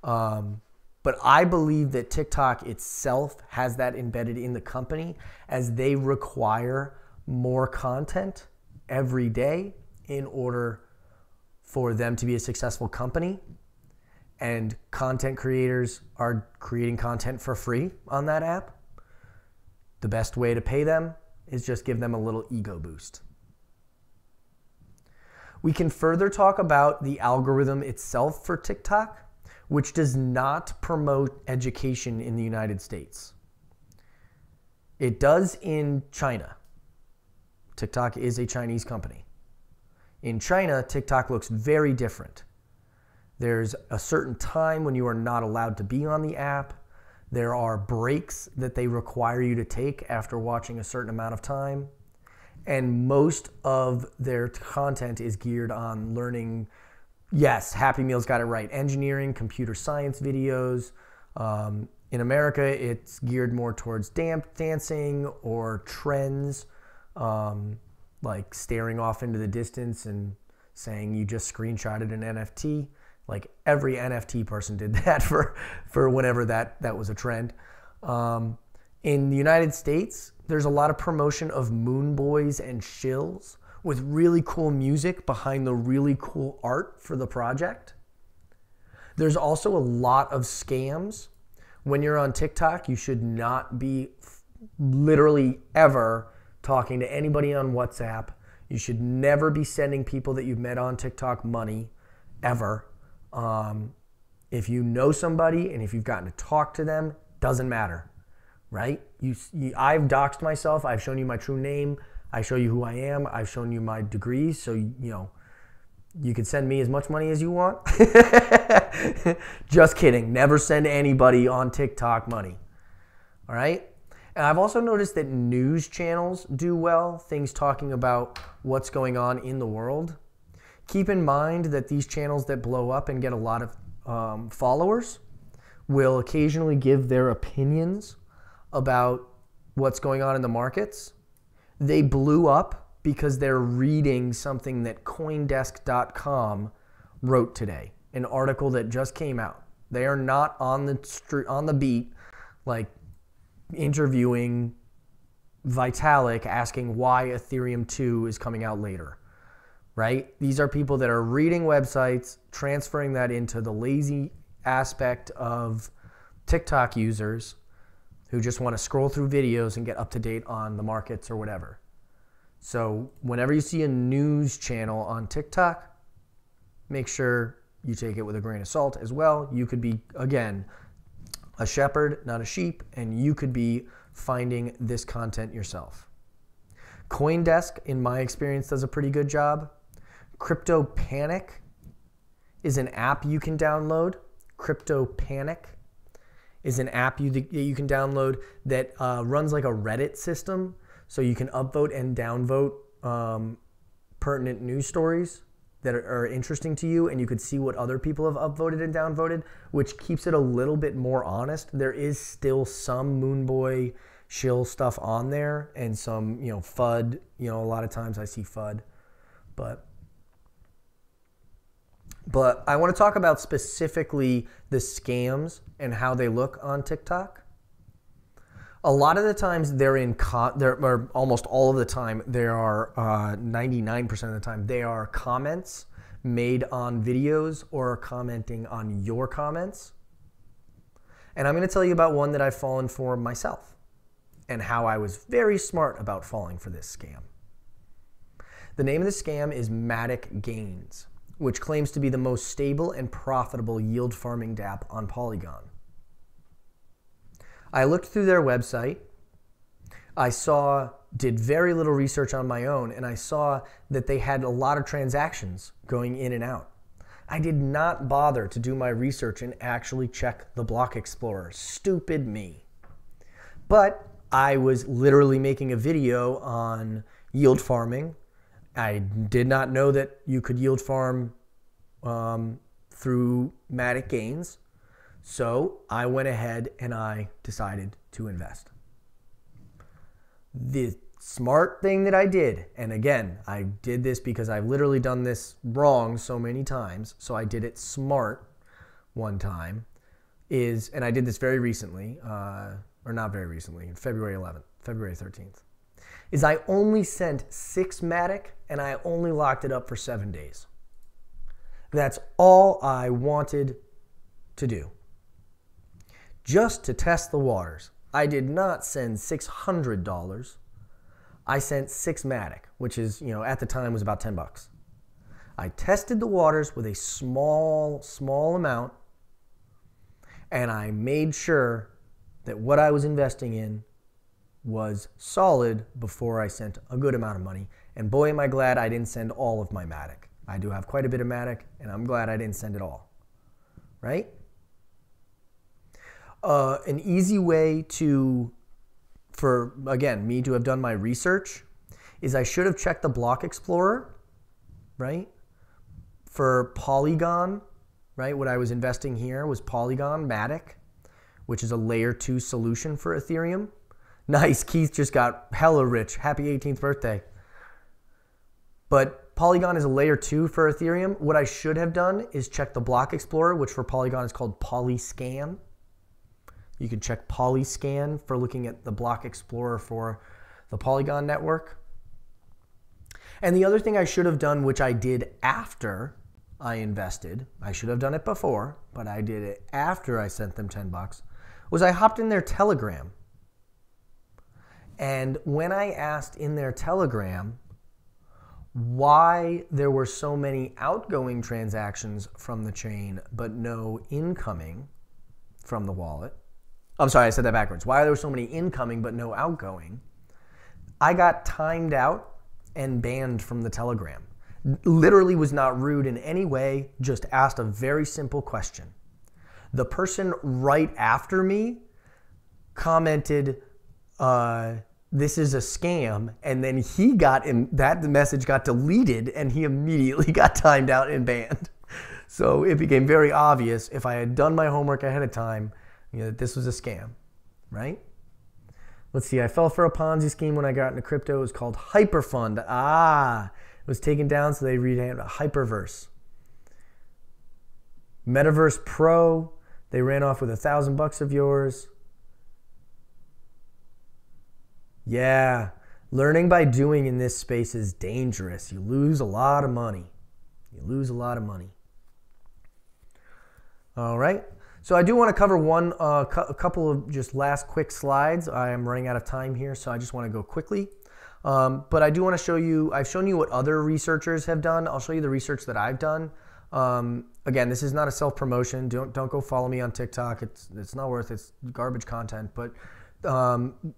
But I believe that TikTok itself has that embedded in the company, as they require more content every day in order for them to be a successful company. And content creators are creating content for free on that app. The best way to pay them is just give them a little ego boost. We can further talk about the algorithm itself for TikTok, which does not promote education in the United States. It does in China. TikTok is a Chinese company. In China, TikTok looks very different. There's a certain time when you are not allowed to be on the app. There are breaks that they require you to take after watching a certain amount of time. And most of their content is geared on learning. Yes, Happy Meal's got it right. Engineering, computer science videos. In America, it's geared more towards dancing or trends, like staring off into the distance and saying you just screenshotted an NFT. Like every NFT person did that for whenever that was a trend. In the United States, there's a lot of promotion of Moon Boys and Shills with really cool music behind the really cool art for the project. There's also a lot of scams. When you're on TikTok, you should not be literally ever talking to anybody on WhatsApp. You should never be sending people that you've met on TikTok money, ever. If you know somebody and if you've gotten to talk to them, doesn't matter, right? I've doxed myself. I've shown you my true name. I show you who I am. I've shown you my degrees. So, you can send me as much money as you want. Just kidding. Never send anybody on TikTok money. All right? And I've also noticed that news channels do well, things talking about what's going on in the world. Keep in mind that these channels that blow up and get a lot of followers will occasionally give their opinions about what's going on in the markets. They blew up because they're reading something that CoinDesk.com wrote today, an article that just came out. They are not on the beat, like interviewing Vitalik asking why Ethereum 2 is coming out later, right? These are people that are reading websites, transferring that into the lazy aspect of TikTok users who just want to scroll through videos and get up to date on the markets or whatever. So whenever you see a news channel on TikTok, make sure you take it with a grain of salt as well. You could be, again, a shepherd, not a sheep, and you could be finding this content yourself. CoinDesk, in my experience, does a pretty good job. Crypto Panic is an app you can download. Crypto Panic is an app that you can download that runs like a Reddit system. So you can upvote and downvote pertinent news stories that are interesting to you, and you could see what other people have upvoted and downvoted, which keeps it a little bit more honest. There is still some Moonboy shill stuff on there, and some, FUD. A lot of times I see FUD, but I want to talk about specifically the scams and how they look on TikTok. A lot of the times or almost all of the time, there are 99% of the time, they are comments made on videos or commenting on your comments. And I'm going to tell you about one that I've fallen for myself and how I was very smart about falling for this scam. The name of the scam is Matic Gains, which claims to be the most stable and profitable yield farming dApp on Polygon. I looked through their website. Did very little research on my own, and I saw that they had a lot of transactions going in and out. I did not bother to do my research and actually check the block explorer. Stupid me. But I was literally making a video on yield farming. I did not know that you could yield farm through Matic Gains. So I went ahead and I decided to invest. The smart thing that I did, and again, I did this because I've literally done this wrong so many times, so I did it smart one time, and I did this very recently, or not very recently, February 13th, is I only sent 6 Matic and I only locked it up for 7 days. That's all I wanted to do. Just to test the waters. I did not send $600. I sent 6 Matic, which is, at the time was about $10. I tested the waters with a small amount, and I made sure that what I was investing in was solid before I sent a good amount of money. And boy, am I glad I didn't send all of my Matic. I do have quite a bit of Matic, and I'm glad I didn't send it all, right? An easy way for me to have done my research is I should have checked the block explorer, right? For Polygon, right? What I was investing here was Polygon Matic, which is a layer 2 solution for Ethereum. Nice, Keith just got hella rich. Happy 18th birthday. But Polygon is a layer 2 for Ethereum. What I should have done is check the block explorer, which for Polygon is called Polyscan. You can check Polyscan for looking at the block explorer for the Polygon network. And the other thing I should have done, which I did after I invested, I should have done it before, but I did it after I sent them $10, was I hopped in their Telegram. And when I asked in their Telegram why there were so many outgoing transactions from the chain but no incoming from the wallet, I'm sorry, I said that backwards. Why there were so many incoming but no outgoing? I got timed out and banned from the Telegram. Literally was not rude in any way, just asked a very simple question. The person right after me commented, this is a scam, and then that message got deleted and he immediately got timed out and banned. So it became very obvious if I had done my homework ahead of time, that this was a scam, right? Let's see, I fell for a Ponzi scheme when I got into crypto. It was called Hyperfund. It was taken down, so they renamed it Hyperverse. Metaverse Pro, they ran off with $1,000 of yours. Yeah, learning by doing in this space is dangerous. You lose a lot of money. All right. So I do want to cover a couple of just last quick slides. I am running out of time here, so I just want to go quickly. But I do want to show you, I've shown you what other researchers have done. I'll show you the research that I've done. Again, this is not a self-promotion. Don't go follow me on TikTok. It's not worth it. It's garbage content. But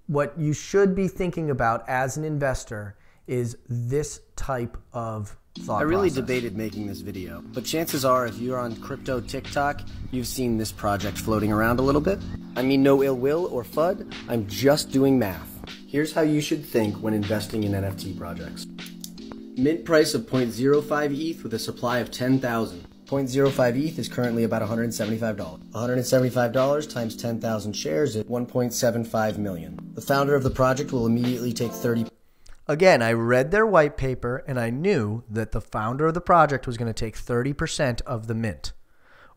what you should be thinking about as an investor is this type of thought I really process. debated making this video, but chances are if you're on crypto TikTok, you've seen this project floating around a little bit. I mean, no ill will or FUD, I'm just doing math. Here's how you should think when investing in NFT projects. Mint price of 0.05 ETH with a supply of 10,000. 0.05 ETH is currently about $175. $175 times 10,000 shares at 1.75 million. The founder of the project will immediately take 30. Again, I read their white paper and I knew that the founder of the project was going to take 30% of the mint,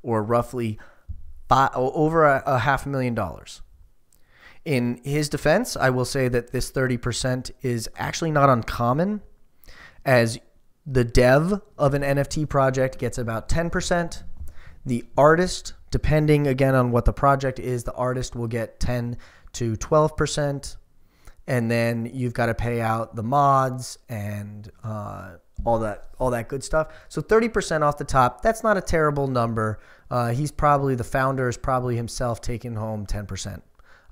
or roughly over a $500,000. In his defense, I will say that this 30% is actually not uncommon, as the dev of an NFT project gets about 10%. The artist, depending again on what the project is, the artist will get 10 to 12%. And then you've got to pay out the mods and all that good stuff. So 30% off the top, that's not a terrible number. The founder is probably himself taking home 10%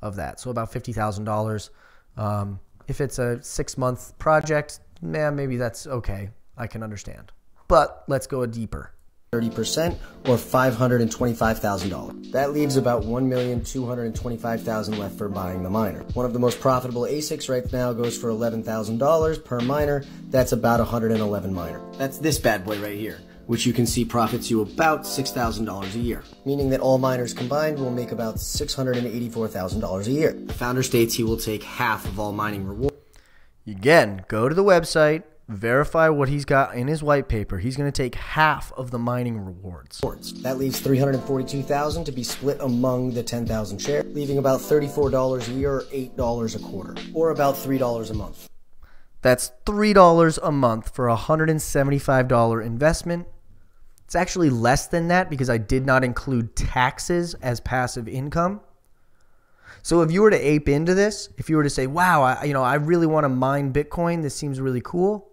of that. So about $50,000. If it's a 6-month project, maybe that's okay. I can understand. But let's go deeper. 30% or $525,000. That leaves about $1,225,000 left for buying the miner. One of the most profitable ASICs right now goes for $11,000 per miner. That's about 111 miner. That's this bad boy right here, which you can see profits you about $6,000 a year, meaning that all miners combined will make about $684,000 a year. The founder states he will take half of all mining rewards. Again, go to the website, verify what he's got in his white paper. He's going to take half of the mining rewards. That leaves $342,000 to be split among the 10,000 shares, leaving about $34 a year or $8 a quarter, or about $3 a month. That's $3 a month for a $175 investment. It's actually less than that because I did not include taxes as passive income. So if you were to ape into this, if you were to say, wow, I really want to mine Bitcoin, this seems really cool,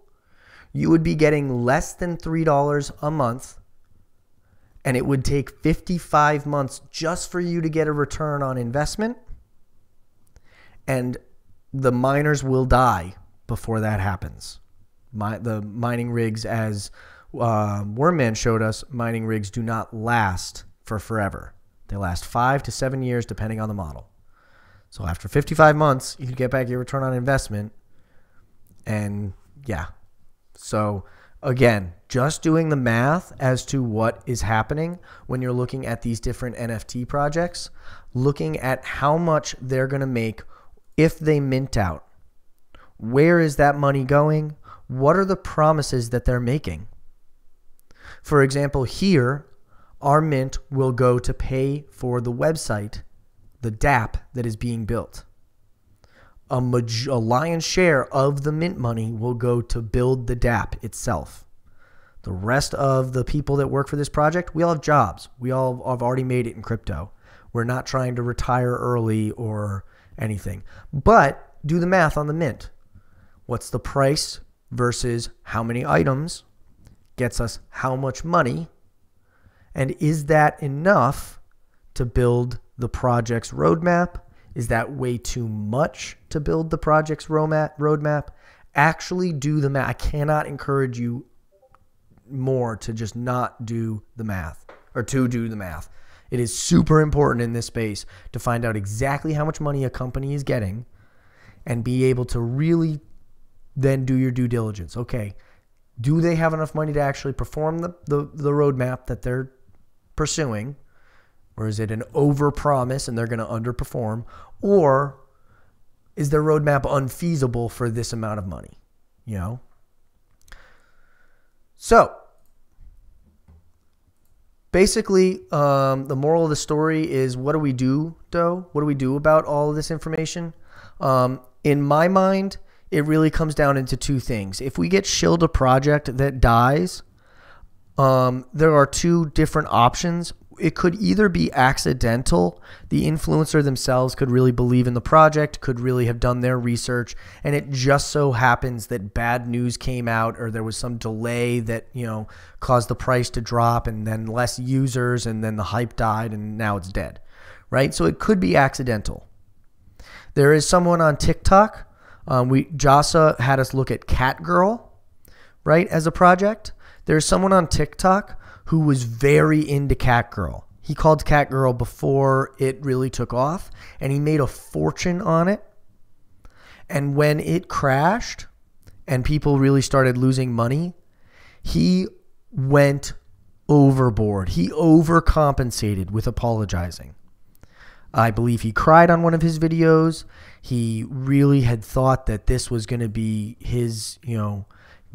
you would be getting less than $3 a month, and it would take 55 months just for you to get a return on investment, and the miners will die before that happens. The mining rigs, as Wormman showed us, mining rigs do not last for forever. They last 5 to 7 years depending on the model. So after 55 months, you can get back your return on investment. And yeah. So again, just doing the math as to what is happening when you're looking at these different NFT projects, looking at how much they're going to make if they mint out. Where is that money going? What are the promises that they're making? For example, here, our mint will go to pay for the website, the DApp that is being built. A lion's share of the mint money will go to build the DApp itself. The rest of the people that work for this project, we all have jobs. We all have already made it in crypto. We're not trying to retire early or anything. But do the math on the mint. What's the price versus how many items gets us how much money? And is that enough to build the project's roadmap? Is that way too much to build the project's roadmap? Actually do the math. I cannot encourage you more to just not do the math, or to do the math. It is super important in this space to find out exactly how much money a company is getting and be able to really then do your due diligence. Okay, do they have enough money to actually perform the roadmap that they're pursuing? Or is it an overpromise and they're going to underperform? Or is their roadmap unfeasible for this amount of money? You know? So, basically, the moral of the story is, what do we do, though? What do we do about all of this information? In my mind, it really comes down into two things. If we get shilled a project that dies, there are two different options. It could either be accidental. The influencer themselves could really believe in the project, could really have done their research, and it just so happens that bad news came out, or there was some delay that, caused the price to drop, and then less users, and then the hype died, and now it's dead, right? So it could be accidental. There is someone on TikTok. Jasa had us look at Cat Girl, right, as a project. There's someone on TikTok who was very into Cat Girl. He called Cat Girl before it really took off, and he made a fortune on it. And when it crashed and people really started losing money, he went overboard. He overcompensated with apologizing. I believe he cried on one of his videos. He really had thought that this was going to be his,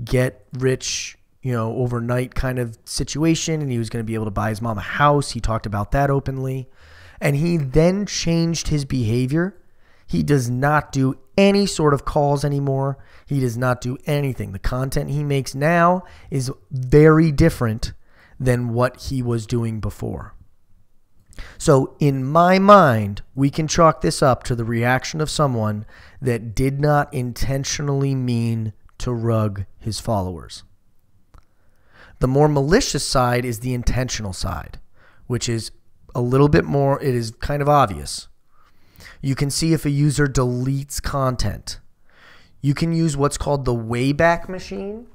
get rich, overnight kind of situation, and he was going to be able to buy his mom a house. He talked about that openly. And he then changed his behavior. He does not do any sort of calls anymore. He does not do anything. The content he makes now is very different than what he was doing before. So in my mind, we can chalk this up to the reaction of someone that did not intentionally mean to rug his followers. The more malicious side is the intentional side, which is a little bit more, it is kind of obvious. You can see if a user deletes content. You can use what's called the Wayback Machine.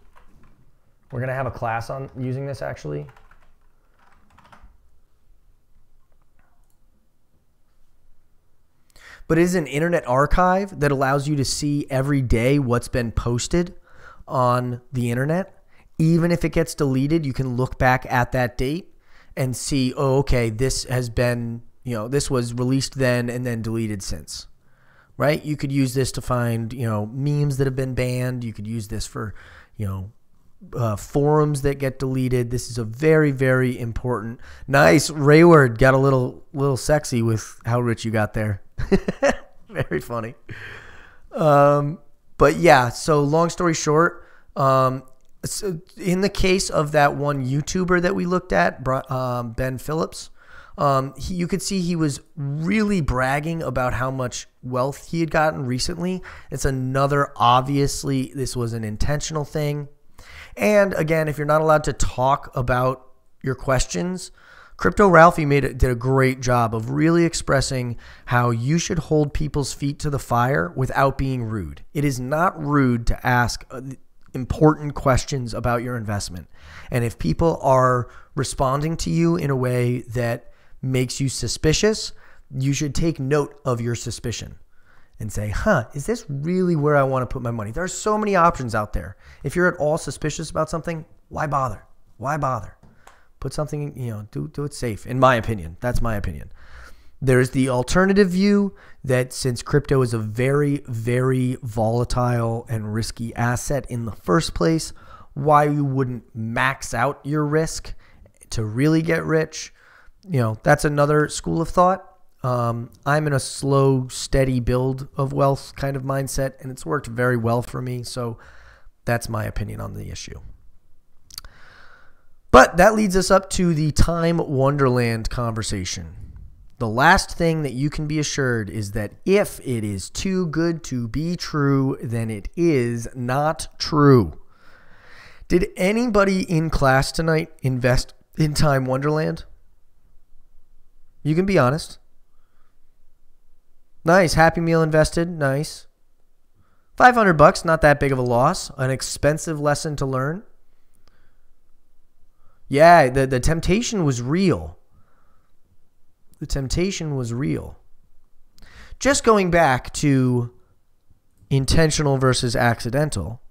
We're going to have a class on using this actually. But it is an internet archive that allows you to see every day what's been posted on the internet. Even if it gets deleted, you can look back at that date and see, oh, okay, this has been, this was released then and then deleted since, right? You could use this to find, memes that have been banned. You could use this for, forums that get deleted. This is a very, very important. Nice. Rayward got a little sexy with how rich you got there. Very funny. But yeah, so long story short, so in the case of that one YouTuber that we looked at, Ben Phillips, you could see he was really bragging about how much wealth he had gotten recently. It's another, obviously, this was an intentional thing. And again, if you're not allowed to talk about your questions, Crypto Ralphie did a great job of really expressing how you should hold people's feet to the fire without being rude. It is not rude to ask important questions about your investment. And if people are responding to you in a way that makes you suspicious, you should take note of your suspicion and say, is this really where I want to put my money? There are so many options out there. If you're at all suspicious about something, why bother? Why bother? Put something, do it safe, in my opinion. That's my opinion. There's the alternative view that since crypto is a very, very volatile and risky asset in the first place, why you wouldn't max out your risk to really get rich. That's another school of thought. I'm in a slow, steady build of wealth kind of mindset, and it's worked very well for me. So that's my opinion on the issue. But that leads us up to the time wonderland conversation. The last thing that you can be assured is that if it is too good to be true, then it is not true. Did anybody in class tonight invest in time wonderland? You can be honest. Nice. Happy Meal invested. Nice. $500, not that big of a loss. An expensive lesson to learn. Yeah, the temptation was real. The temptation was real. Just going back to intentional versus accidental,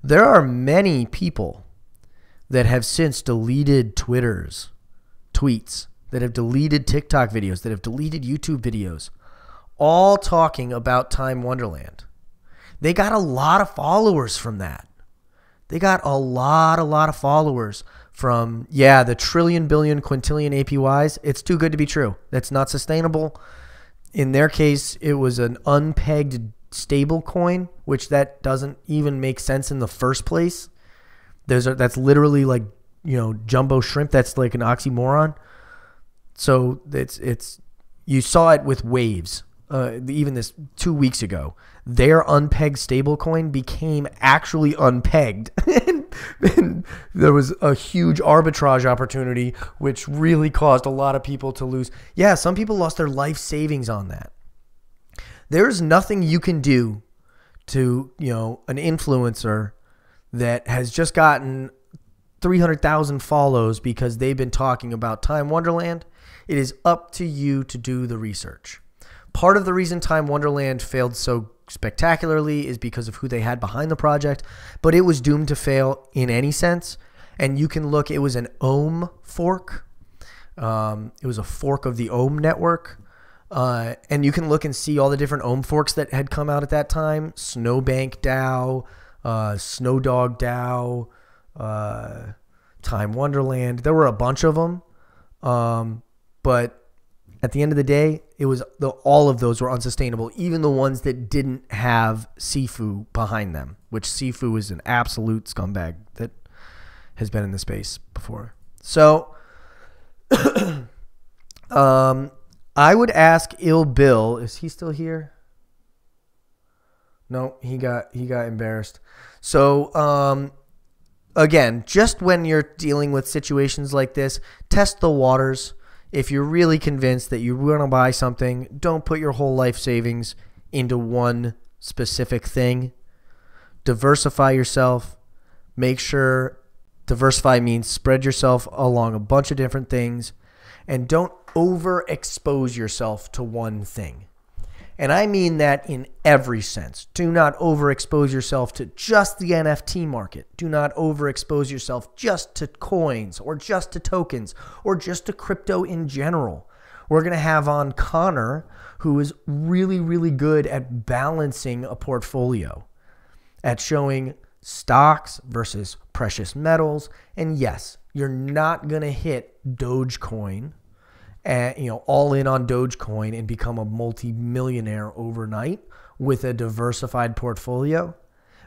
there are many people that have since deleted Twitter's tweets, that have deleted TikTok videos, that have deleted YouTube videos, all talking about Time Wonderland. They got a lot of followers from that. They got a lot of followers from, the trillion, billion, quintillion APYs. It's too good to be true. That's not sustainable. In their case, it was an unpegged stable coin, which that doesn't even make sense in the first place. That's literally like, jumbo shrimp. That's like an oxymoron. So you saw it with Waves. Even this 2 weeks ago, their unpegged stablecoin became actually unpegged. and there was a huge arbitrage opportunity, which really caused a lot of people to lose. Yeah, some people lost their life savings on that. There's nothing you can do to, an influencer that has just gotten 300,000 follows because they've been talking about Time Wonderland. It is up to you to do the research. Part of the reason Time Wonderland failed so spectacularly is because of who they had behind the project, but it was doomed to fail in any sense. And you can look, it was an Ohm fork. It was a fork of the Ohm network. And you can look and see all the different Ohm forks that had come out at that time. Snowbank DAO, Snowdog DAO, Time Wonderland. There were a bunch of them. But at the end of the day, all of those were unsustainable, even the ones that didn't have Sifu behind them, which Sifu is an absolute scumbag that has been in the space before. So I would ask Ill Bill, is he still here? No, he got embarrassed. So again, just when you're dealing with situations like this, test the waters. If you're really convinced that you want to buy something, don't put your whole life savings into one specific thing. Diversify yourself. Make sure diversify means spread yourself along a bunch of different things, and don't overexpose yourself to one thing. And I mean that in every sense. Do not overexpose yourself to just the NFT market. Do not overexpose yourself just to coins or just to tokens or just to crypto in general. We're going to have on Connor, who is really, really good at balancing a portfolio, at showing stocks versus precious metals. And yes, you're not going to hit Dogecoin, all in on Dogecoin and become a multi-millionaire overnight with a diversified portfolio.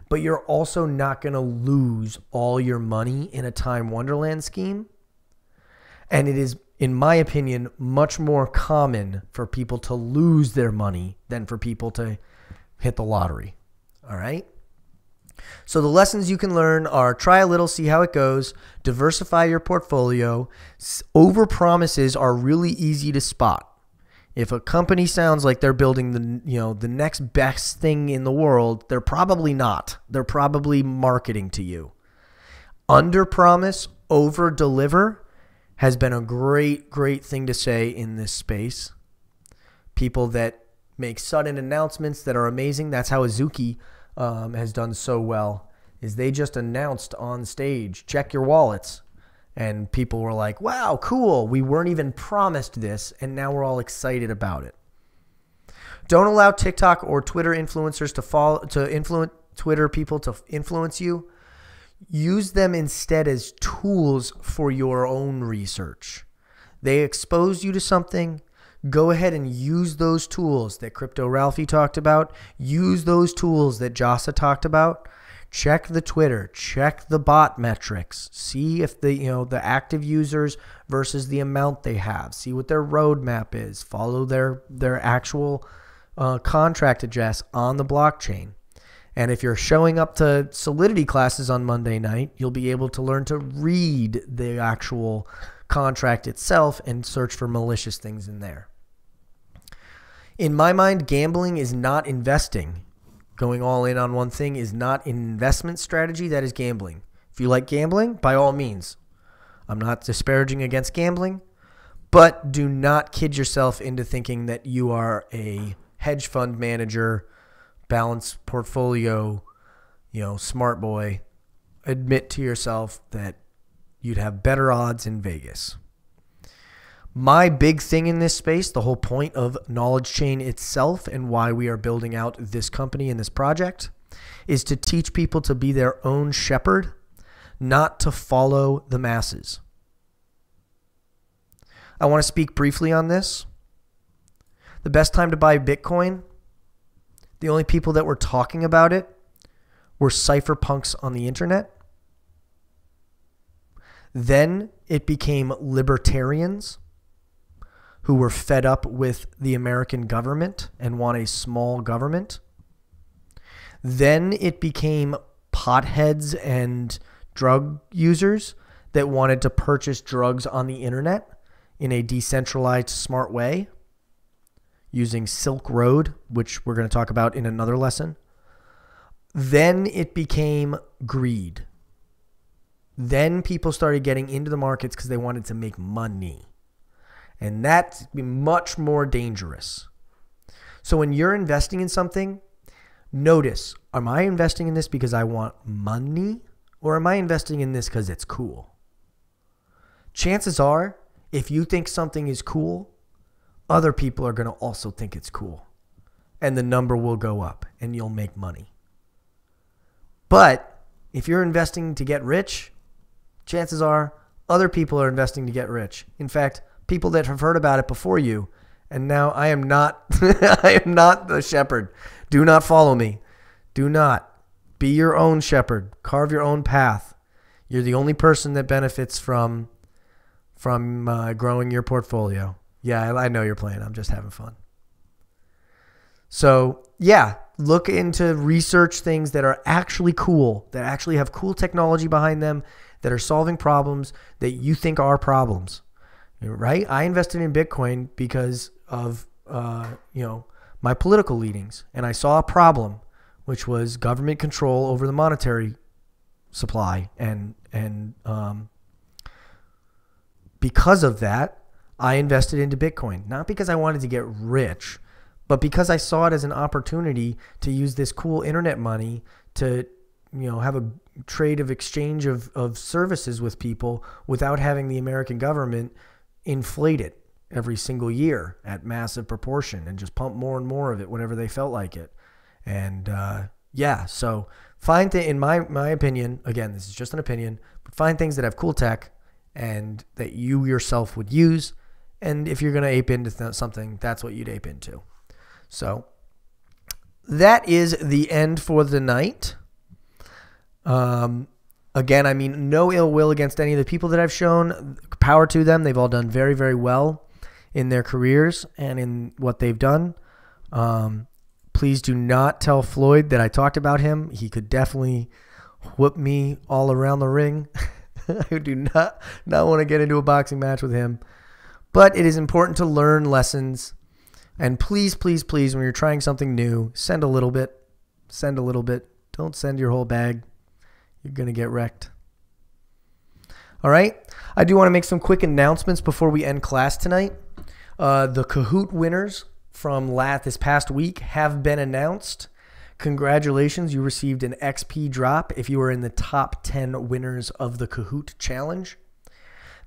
But you're also not going to lose all your money in a Time Wonderland scheme. And it is, in my opinion, much more common for people to lose their money than for people to hit the lottery. All right? So the lessons you can learn are try a little, see how it goes, diversify your portfolio. Over promises are really easy to spot. If a company sounds like they're building the next best thing in the world, they're probably not. They're probably marketing to you. Under promise, over deliver has been a great, great thing to say in this space. People that make sudden announcements that are amazing. That's how Azuki has done so well, is they just announced on stage, check your wallets. And people were like, wow, cool. We weren't even promised this, and now we're all excited about it. Don't allow TikTok or Twitter influencers to influence Twitter people to influence you. Use them instead as tools for your own research. They expose you to something. Go ahead and use those tools that Crypto Ralphie talked about. Use those tools that Jasa talked about. Check the Twitter. Check the bot metrics. See if the active users versus the amount they have. See what their roadmap is. Follow their actual contract address on the blockchain. And if you're showing up to Solidity classes on Monday night, you'll be able to learn to read the actual contract itself and search for malicious things in there. In my mind, gambling is not investing. Going all in on one thing is not an investment strategy. That is gambling. If you like gambling, by all means. I'm not disparaging against gambling, but do not kid yourself into thinking that you are a hedge fund manager, balanced portfolio, smart boy. Admit to yourself that you'd have better odds in Vegas. My big thing in this space, the whole point of Knowledge Chain itself and why we are building out this company and this project, is to teach people to be their own shepherd, not to follow the masses. I want to speak briefly on this. The best time to buy Bitcoin, the only people that were talking about it were cypherpunks on the internet. Then it became libertarians who were fed up with the American government and want a small government. Then it became potheads and drug users that wanted to purchase drugs on the internet in a decentralized, smart way. using Silk Road, which we're going to talk about in another lesson. Then it became greed. Then people started getting into the markets because they wanted to make money. And that's much more dangerous. So when you're investing in something, notice, am I investing in this because I want money, or am I investing in this because it's cool? Chances are, if you think something is cool, other people are going to also think it's cool. And the number will go up and you'll make money. But if you're investing to get rich, chances are other people are investing to get rich. In fact, people that have heard about it before you. And now I am not I am not the shepherd. Do not follow me. Do not. Be your own shepherd. Carve your own path. You're the only person that benefits from growing your portfolio. Yeah, I know you're playing. I'm just having fun. So, yeah, look into research things that are actually cool, that actually have cool technology behind them, that are solving problems that you think are problems. Right? I invested in Bitcoin because of my political leanings, and I saw a problem, which was government control over the monetary supply, and because of that, I invested into Bitcoin. Not because I wanted to get rich, but because I saw it as an opportunity to use this cool internet money to have a trade of exchange of services with people without having the American government inflate it every single year at massive proportion and just pump more and more of it whenever they felt like it. And so find in my opinion, again, this is just an opinion, but find things that have cool tech and that you yourself would use. And if you're going to ape into something, that's what you'd ape into. So that is the end for the night. Again, I mean, no ill will against any of the people that I've shown. Power to them. They've all done very, very well in their careers and in what they've done. Please do not tell Floyd that I talked about him. He could definitely whoop me all around the ring. I do not want to get into a boxing match with him. But it is important to learn lessons. And please, please, please, when you're trying something new, send a little bit. Send a little bit. Don't send your whole bag. You're going to get wrecked. All right. I do want to make some quick announcements before we end class tonight. The Kahoot winners from this past week have been announced. Congratulations. You received an XP drop if you were in the top 10 winners of the Kahoot challenge.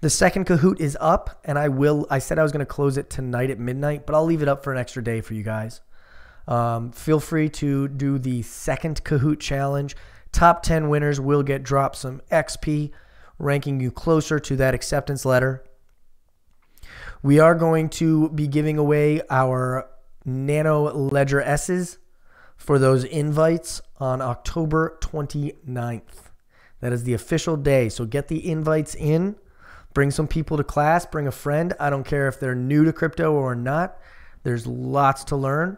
The second Kahoot is up, and I said I was going to close it tonight at midnight, but I'll leave it up for an extra day for you guys. Feel free to do the second Kahoot challenge. Top 10 winners will get dropped some XP, ranking you closer to that acceptance letter. We are going to be giving away our Nano Ledger S's for those invites on October 29th. That is the official day. So get the invites in. Bring some people to class. Bring a friend. I don't care if they're new to crypto or not. There's lots to learn.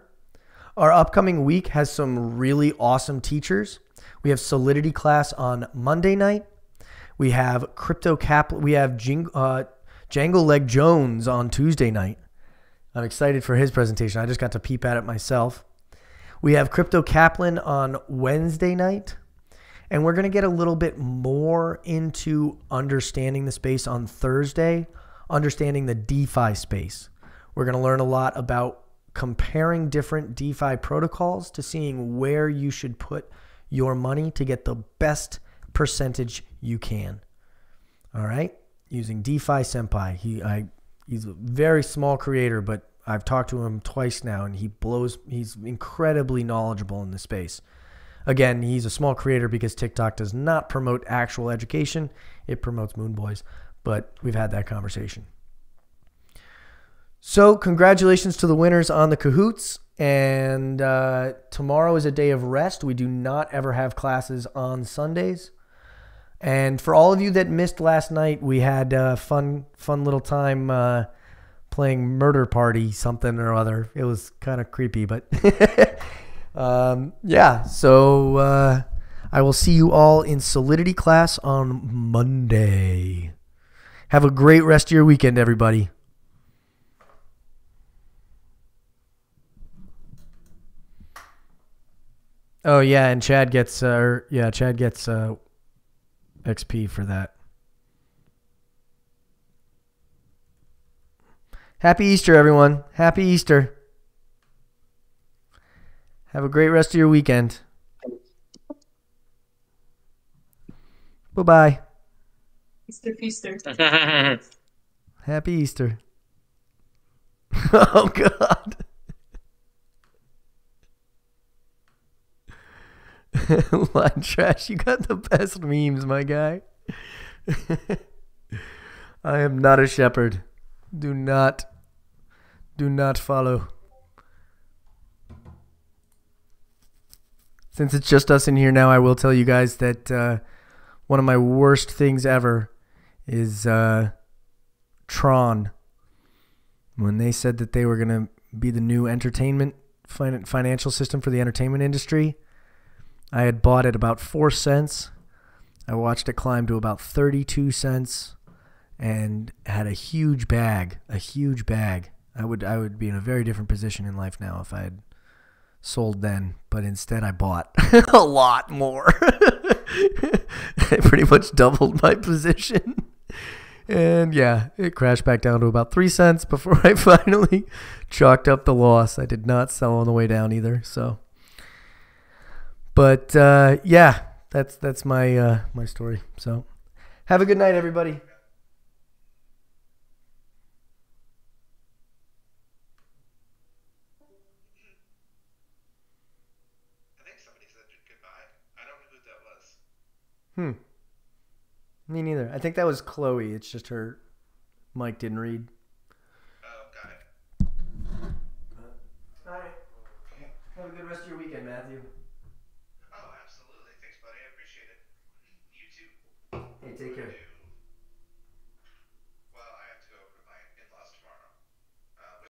Our upcoming week has some really awesome teachers. We have Solidity class on Monday night. We have we have Django Leg Jones on Tuesday night. I'm excited for his presentation. I just got to peep at it myself. We have Crypto Kaplan on Wednesday night. And we're going to get a little bit more into understanding the space on Thursday, understanding the DeFi space. We're going to learn a lot about comparing different DeFi protocols to seeing where you should put your money to get the best percentage you can. All right? Using DeFi Senpai. He's a very small creator, but I've talked to him twice now, and he's incredibly knowledgeable in the space. Again, he's a small creator because TikTok does not promote actual education. It promotes Moon Boys, but we've had that conversation. So congratulations to the winners on the Kahoots. And tomorrow is a day of rest. We do not ever have classes on Sundays. And for all of you that missed last night, we had a fun little time playing Murder Party something or other. It was kind of creepy, but... So I will see you all in Solidity class on Monday. Have a great rest of your weekend, everybody. Oh yeah, and Chad gets Chad gets XP for that. Happy Easter, everyone. Happy Easter. Have a great rest of your weekend. Bye-bye. Easter Feaster. Happy Easter. Oh, God. Line Trash, you got the best memes, my guy. I am not a shepherd. Do not follow. Since it's just us in here now, I will tell you guys that one of my worst things ever is Tron. When they said that they were going to be the new entertainment financial system for the entertainment industry, I had bought it about 4 cents. I watched it climb to about 32 cents and had a huge bag. I would be in a very different position in life now if I had sold then, but instead I bought a lot more. I pretty much doubled my position. And yeah, it crashed back down to about 3 cents before I finally chalked up the loss. I did not sell on the way down either. So, but yeah, that's my my story. So, have a good night, everybody. I think somebody said goodbye. I don't know who that was. Me neither. I think that was Chloe. It's just her mic didn't read.